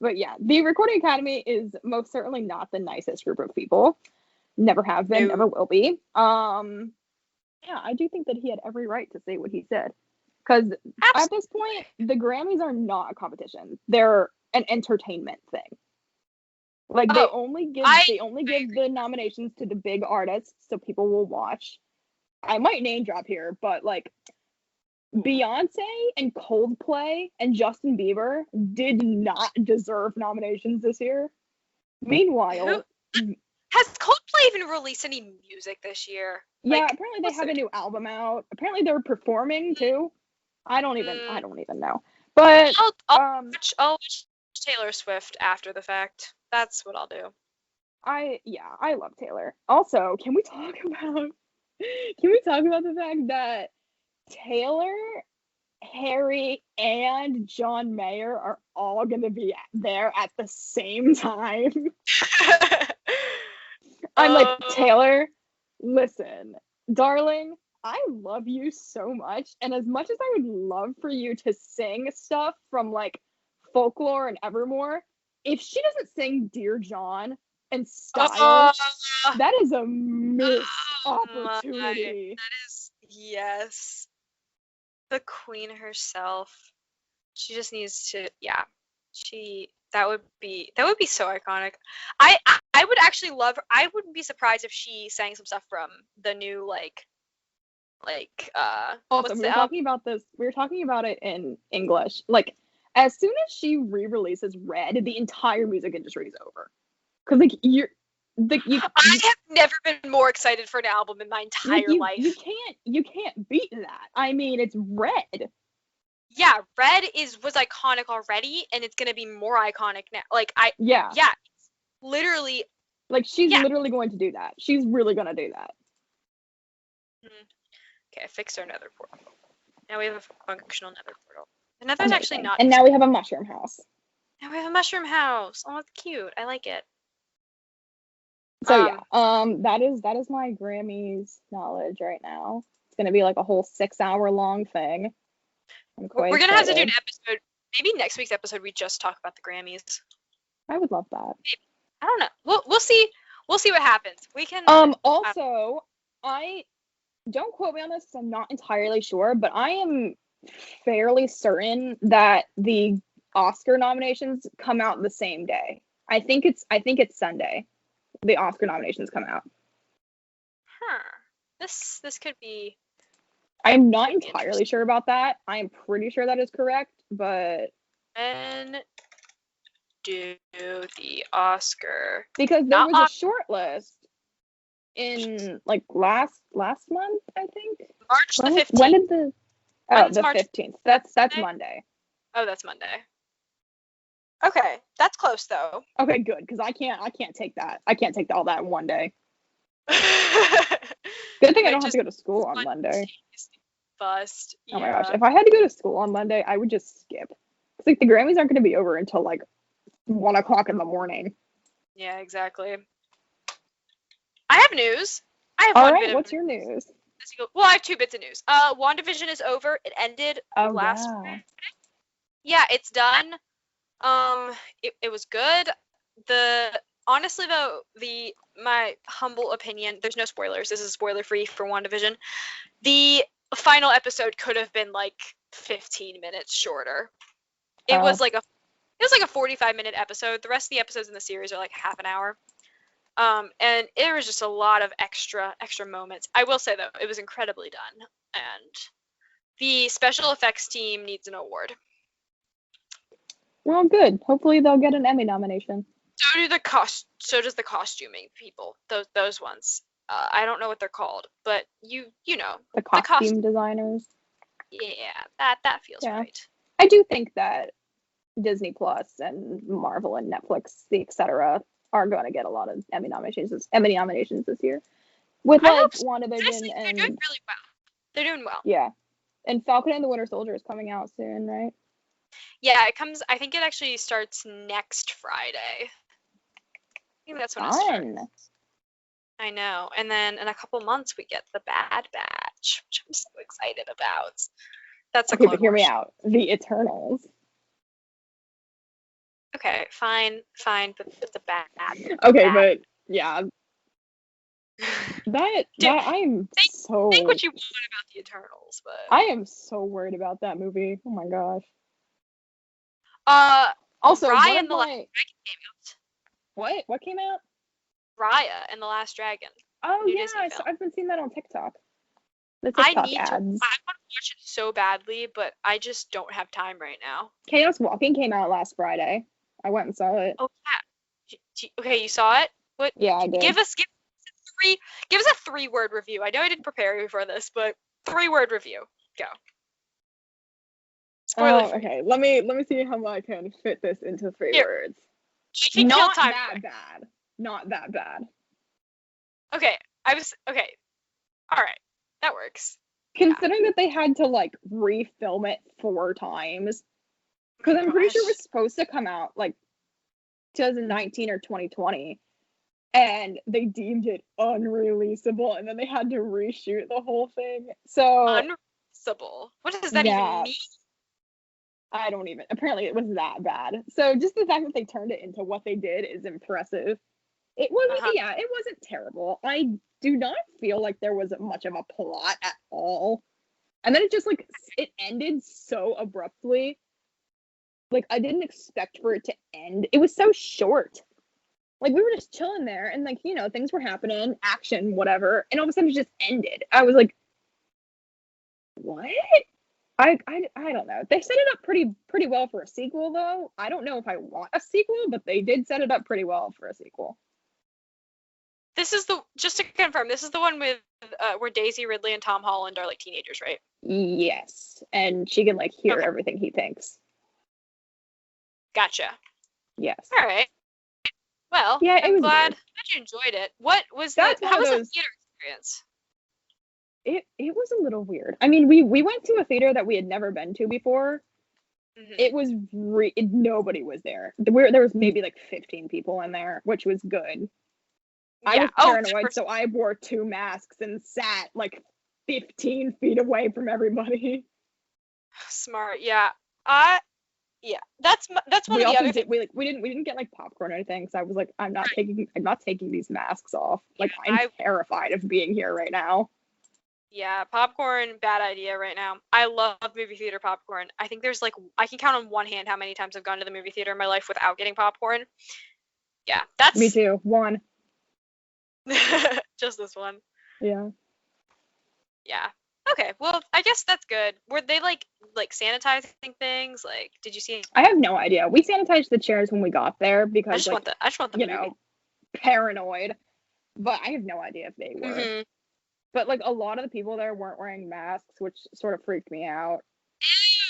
but yeah, the Recording Academy is most certainly not the nicest group of people. Never have been, never will be. Yeah, I do think that he had every right to say what he said. Because at this point, the Grammys are not a competition. They're an entertainment thing. Like they only give the nominations to the big artists so people will watch. I might name drop here, but like Beyonce and Coldplay and Justin Bieber did not deserve nominations this year. Meanwhile, has Coldplay even released any music this year? Yeah, like, apparently they have a new album out. Apparently they're performing too. I don't even know. But I'll watch Taylor Swift after the fact. That's what I'll do. I love Taylor. Also, can we talk about the fact that Taylor, Harry, and John Mayer are all gonna be there at the same time? I'm like, Taylor, listen, darling, I love you so much, and as much as I would love for you to sing stuff from like Folklore and Evermore, if she doesn't sing Dear John and Style, that is a missed opportunity. That is, yes. The queen herself. She just needs to, yeah. That would be so iconic. I would actually love her. I wouldn't be surprised if she sang some stuff from the new also, we were talking about it in English. Like, as soon as she re-releases Red, the entire music industry is over. Because I have never been more excited for an album in my entire life. You can't beat that. I mean, it's Red. Yeah, Red was iconic already, and it's gonna be more iconic now. It's literally. Like, she's literally going to do that. She's really gonna do that. Okay, I fixed our nether portal. Now we have a functional nether portal. The nether's actually not. And now we have a mushroom house. Now we have a mushroom house. Oh, that's cute. I like it. So that is my Grammys knowledge right now. It's gonna be like a whole 6-hour long thing. We're gonna have to do an episode. Maybe next week's episode we just talk about the Grammys. I would love that. Maybe. I don't know. We'll see. We'll see what happens. We can. Also, I don't quote me on this because I'm not entirely sure, but I am fairly certain that the Oscar nominations come out the same day. I think it's Sunday. The Oscar nominations come out. This could be. I'm not entirely sure about that. I am pretty sure that is correct, but And do the Oscar because there was a short list in like last month, I think. March the 15th. When did the When's the March 15th. That's Monday. Oh, that's Monday. Okay, that's close though. Okay, good, because I can't take that. I can't take all that in one day. Good thing I don't have to go to school on Monday. Bust. Oh my gosh, if I had to go to school on Monday, I would just skip. It's like the Grammys aren't going to be over until like 1 o'clock in the morning. Yeah, exactly. I have news. I have all one right, bit of what's your news? Well, I have 2 bits of news. WandaVision is over. It ended last Friday. Yeah, it's done. It was good. Honestly though, my humble opinion, there's no spoilers. This is spoiler free for WandaVision. The final episode could have been like 15 minutes shorter. It was like a 45-minute episode. The rest of the episodes in the series are like half an hour. And there was just a lot of extra moments. I will say though, it was incredibly done, and the special effects team needs an award. Well, good. Hopefully they'll get an Emmy nomination. So does the costuming people. Those ones. I don't know what they're called, but you know the costume designers. Yeah, that feels right. I do think that Disney Plus and Marvel and Netflix, etc., are going to get a lot of Emmy nominations this year. With like WandaVision and they're doing really well. They're doing well. Yeah, and Falcon and the Winter Soldier is coming out soon, right? Yeah, it comes. I think it actually starts next Friday. I think that's when it starts. I know. And then in a couple months we get the Bad Batch, which I'm so excited about. That's okay, but hear me out. The Eternals. Okay, fine, but the Bad. Okay, but yeah. That I'm so think what you want about the Eternals, but I am so worried about that movie. Oh my gosh. Also, Raya and the Last Dragon came out. What came out? Raya and the Last Dragon. Oh yeah, I've been seeing that on TikTok. I want to watch it so badly, but I just don't have time right now. Chaos Walking came out last Friday. I went and saw it. Oh yeah. Okay, you saw it? What? Yeah, I did. Give us a 3-word review. I know I didn't prepare you for this, but 3-word review. Go. Spoiler free. Okay. Let me see how I can fit this into 3 words. Not that bad. Not that bad. Okay. Okay. All right. That works. Considering that they had to like refilm it 4 times, because I'm pretty sure it was supposed to come out like 2019 or 2020, and they deemed it unreleasable, and then they had to reshoot the whole thing. So unreleasable. What does that even mean? I don't even. Apparently, it was that bad. So just the fact that they turned it into what they did is impressive. It wasn't. Yeah, it wasn't terrible. I do not feel like there was much of a plot at all, and then it just like it ended so abruptly. Like I didn't expect for it to end. It was so short. Like we were just chilling there, and like things were happening, action, whatever, and all of a sudden it just ended. I was like, what? I don't know. They set it up pretty well for a sequel, though. I don't know if I want a sequel, but they did set it up pretty well for a sequel. This is just to confirm, this is the one with where Daisy Ridley and Tom Holland are like teenagers, right? Yes, and she can like hear everything he thinks. Gotcha. Yes. All right. Well, yeah, I'm glad you enjoyed it. What was how was the theater experience? It was a little weird. I mean, we went to a theater that we had never been to before. Mm-hmm. It was nobody was there. There was maybe like 15 people in there, which was good. Yeah. I was paranoid, so I wore 2 masks and sat like 15 feet away from everybody. Smart, yeah. Yeah, that's one of the other things. We didn't get like popcorn or anything, so I was like, I'm not taking these masks off. Like I'm terrified of being here right now. Yeah, popcorn, bad idea right now. I love movie theater popcorn. I think there's like, I can count on one hand how many times I've gone to the movie theater in my life without getting popcorn. Yeah, Me that's too. One. just this one. Yeah. Yeah. Okay, well, I guess that's good. Were they like sanitizing things? Like, did you see? I have no idea. We sanitized the chairs when we got there I because, just like, want the I just want the you movie. know, paranoid. But I have no idea if they were. Mhm. But like a lot of the people there weren't wearing masks, which sort of freaked me out.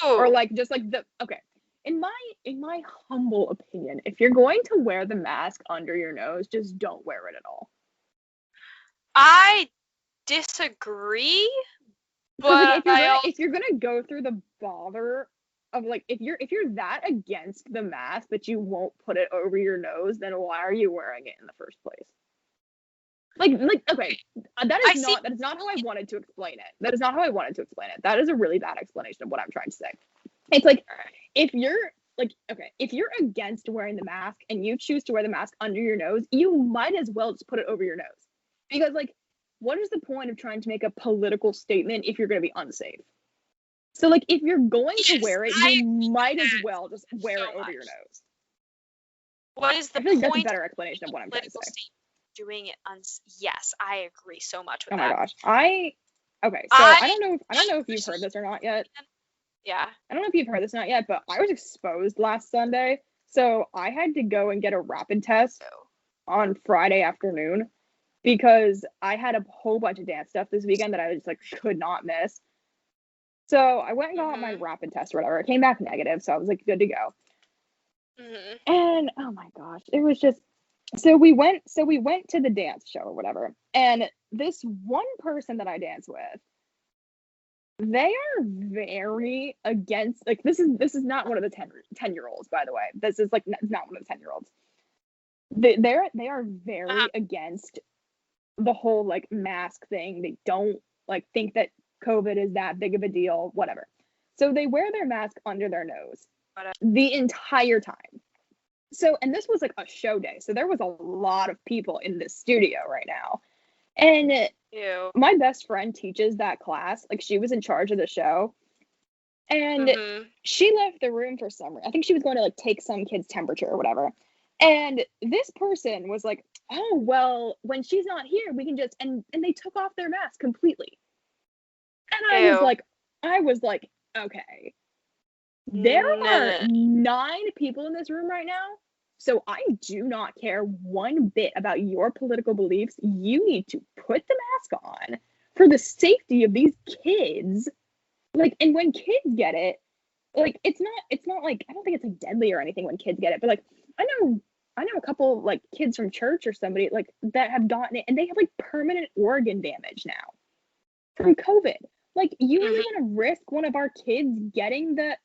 Or Ew. like just like the okay. In my humble opinion, if you're going to wear the mask under your nose, just don't wear it at all. I disagree, Because like but if you're gonna go through the bother of like if you're that against the mask that you won't put it over your nose, then why are you wearing it in the first place? Like okay, I see. that is not how I wanted to explain it. That is not how I wanted to explain it. That is a really bad explanation of what I'm trying to say. It's like if you're like okay, if you're against wearing the mask and you choose to wear the mask under your nose, you might as well just put it over your nose. Because like what is the point of trying to make a political statement if you're going to be unsafe? So like if you're going to wear it, you might as well just wear it over your nose. What is the I feel like that's a point better explanation of what I'm trying to political say. statement doing it yes, I agree so much with Oh my that. gosh. Okay, so I don't know if you've heard this or not yet. Yeah. I don't know if you've heard this or not yet, but I was exposed last Sunday. So I had to go and get a rapid test on Friday afternoon because I had a whole bunch of dance stuff this weekend that I just like could not miss. So I went and got my rapid test or whatever. It came back negative, so I was like good to go. And oh my gosh, it was just so we went to the dance show or whatever. And this one person that I dance with, they are very against like this is not one of the 10-year-olds, by the way. This is like it's not one of the 10-year-olds. They are very against the whole like mask thing. They don't like think that COVID is that big of a deal, whatever. So they wear their mask under their nose the entire time. So, and this was like a show day. So there was a lot of people in this studio right now. And my best friend teaches that class. Like she was in charge of the show. And she left the room for some reason. I think she was going to like take some kid's temperature or whatever. And this person was like, oh, well, when she's not here, we can just, and they took off their mask completely. And I was like, okay, there are 9 people in this room right now. So I do not care one bit about your political beliefs. You need to put the mask on for the safety of these kids. Like, and when kids get it, like it's not like I don't think it's like deadly or anything when kids get it, but like I know a couple like kids from church or somebody like that have gotten it and they have like permanent organ damage now from COVID. Like you really want to risk one of our kids getting that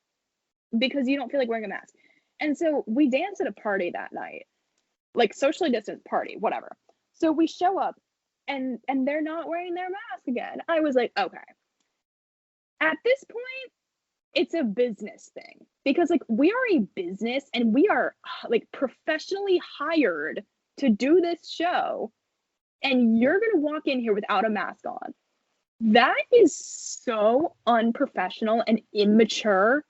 because you don't feel like wearing a mask. And so we danced at a party that night, like socially distanced party, whatever. So we show up and they're not wearing their mask again. I was like, okay. At this point, it's a business thing because like we are a business and we are like professionally hired to do this show and you're going to walk in here without a mask on. That is so unprofessional and immature.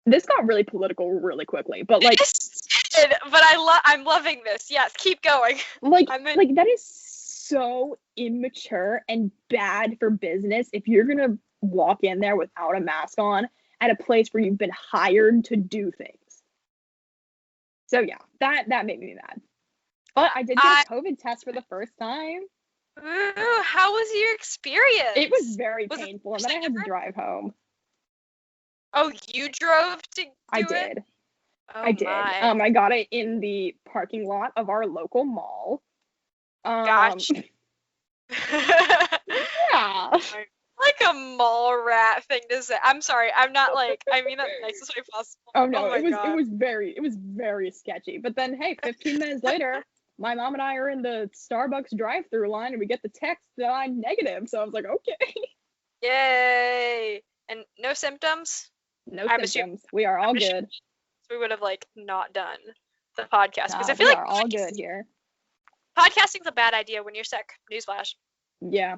This got really political really quickly, but like but I'm loving this. Yes, keep going. Like that is so immature and bad for business if you're going to walk in there without a mask on at a place where you've been hired to do things. So yeah, that made me mad. But I did get a COVID test for the first time. Ooh, how was your experience? It was very painful, and then I had to drive home. Oh, you drove to do I it? did. Oh, I did. my. I got it in the parking lot of our local mall. Gosh. Yeah. Like a mall rat thing to say. I'm sorry. I'm not like. I mean that the nicest way possible. Oh no, it was very sketchy. But then hey, 15 minutes later, my mom and I are in the Starbucks drive-through line, and we get the text that I'm negative. So I was like, okay. Yay! And no symptoms. No symptoms. We are all good. We would have like not done the podcast because I feel we like are all good here. Podcasting's a bad idea when you're sick. Newsflash. Yeah.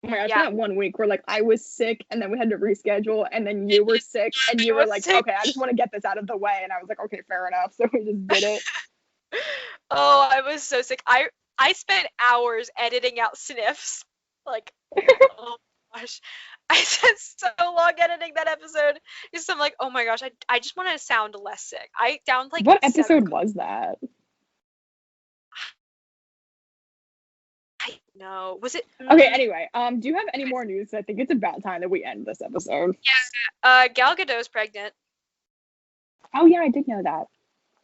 Oh my gosh, Yeah. that 1 week where like I was sick and then we had to reschedule and then you were sick and you I were was like, sick. okay, I just want to get this out of the way, and I was like, okay, fair enough. So we just did it. Oh, I was so sick. I spent hours editing out sniffs. Like, oh my gosh. I spent so long editing that episode because I'm like, oh my gosh, I just want to sound less sick. I downed like What 7. episode was that? I know. Was it? Okay, anyway, do you have any more news? I think it's about time that we end this episode. Gal Gadot's pregnant. Oh yeah, I did know that.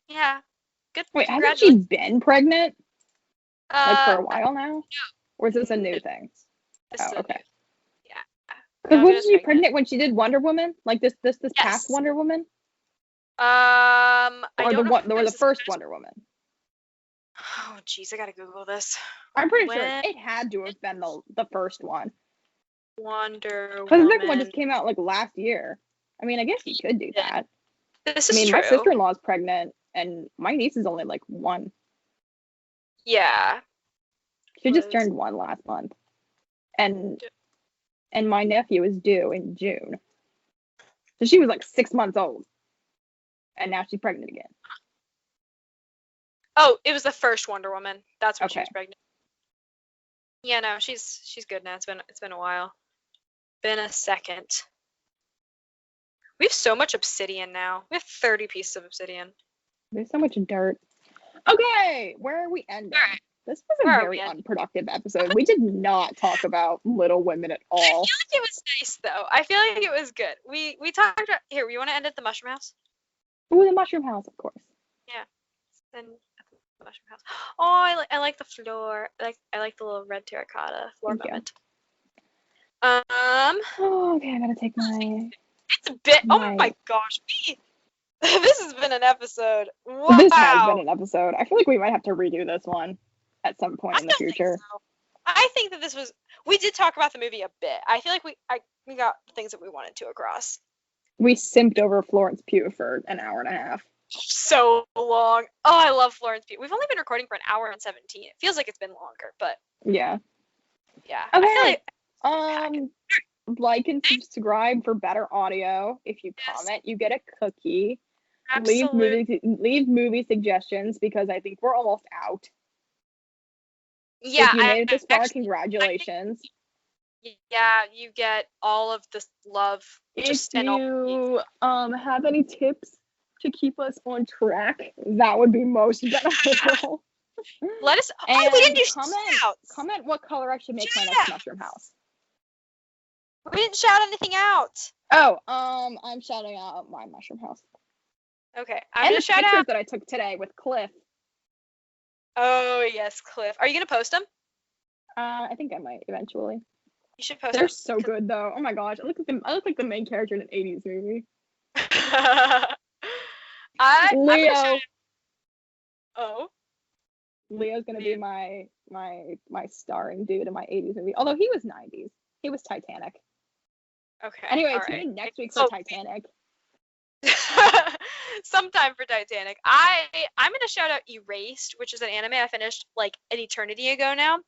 Yeah. Good. Wait, hasn't she Congratulations. been pregnant like for a Uh, while now? Or is this a new no, thing? this is Oh, a okay. new. Yeah. Because Gal wasn't Gadot's she pregnant. pregnant when she did Wonder Woman? Like this Yes. past Wonder Woman? I Or don't know if it the was first past- Wonder Woman? Oh, jeez, I gotta Google this. I'm pretty sure When it had to have been the first one. Wonder Because the second one Woman. just came out like last year. I mean, I guess you could do Yeah. that. This I is mean, true. my sister-in-law's pregnant, and my niece is only like 1. Yeah. She just Was- turned 1 last month, and Yeah. my nephew is due in June. So she was like 6 months old, and now she's pregnant again. Oh, it was the first Wonder Woman. That's when she Okay. was pregnant. Yeah, no, she's good now. It's been a while. Been a second. We have so much obsidian now. We have 30 pieces of obsidian. There's so much dirt. Okay, where are we ending? Alright. This was a Where are very we ending? unproductive episode. We did not talk about Little Women at I all. feel like it was nice though. I feel like it was good. We talked about here. You want to end at the mushroom house? Ooh, the Mushroom House, of course. Then at the mushroom house. Oh, I like the floor. I like the little red terracotta floor Thank you. moment. Oh, okay, I gotta take my. It's a bit. Oh My- my gosh, this has been an episode. Wow. This has been an episode. I feel like we might have to redo this one at some point in the don't think future. so. I think that this was. We did talk about the movie a bit. I feel like we got the things that we wanted to across. We simped over Florence Pugh for an hour and a half. So long. Oh, I love Florence Pugh. We've only been recording for an hour and 17. It feels like it's been longer, but Yeah. yeah. I feel Okay. like Like and subscribe for better audio. If you Yes. comment, you get a cookie. absolutely. Leave movie suggestions because I think we're almost out. Yeah, If you made it this far, actually, congratulations. yeah, you get all of this love. Just If and all. you have any tips to keep us on track, that would be most beneficial. Let us. And Oh, we didn't do comment shout-outs. comment what color I should make my Yeah. next mushroom house. We didn't shout anything out. Oh, I'm shouting out my mushroom house. Okay, I'm And gonna the shout pictures out. that I took today with Cliff. Oh yes, Cliff. Are you gonna post them? I think I might eventually. You should post They're them. so good though. Oh my gosh, I look like the main character in an 80s movie. I'm gonna Leo. shout out. Oh. Leo's gonna be my starring dude in my 80s movie. Although he was 90s. He was Titanic. Okay. Anyway, all tune right. in next week for Oh. Titanic. Sometime for Titanic. I'm gonna shout out Erased, which is an anime I finished like an eternity ago now,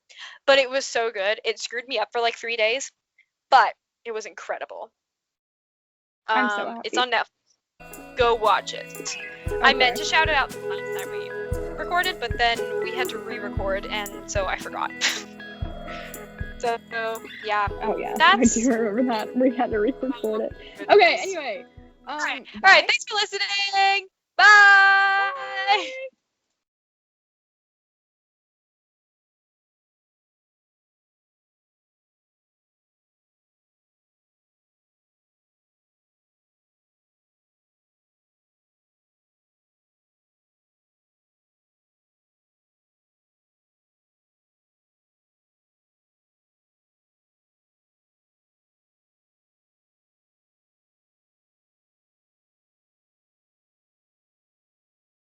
but it was so good. It screwed me up for like 3 days, but it was incredible. I'm so happy. It's on Netflix. Go watch it. I Okay. meant to shout it out the last time we recorded, but then we had to re-record, and so I forgot. So yeah. Oh yeah, That's- I do remember that. We had to re-record it. Okay, anyway. All right. Bye. All right. Thanks for listening. Bye. Bye.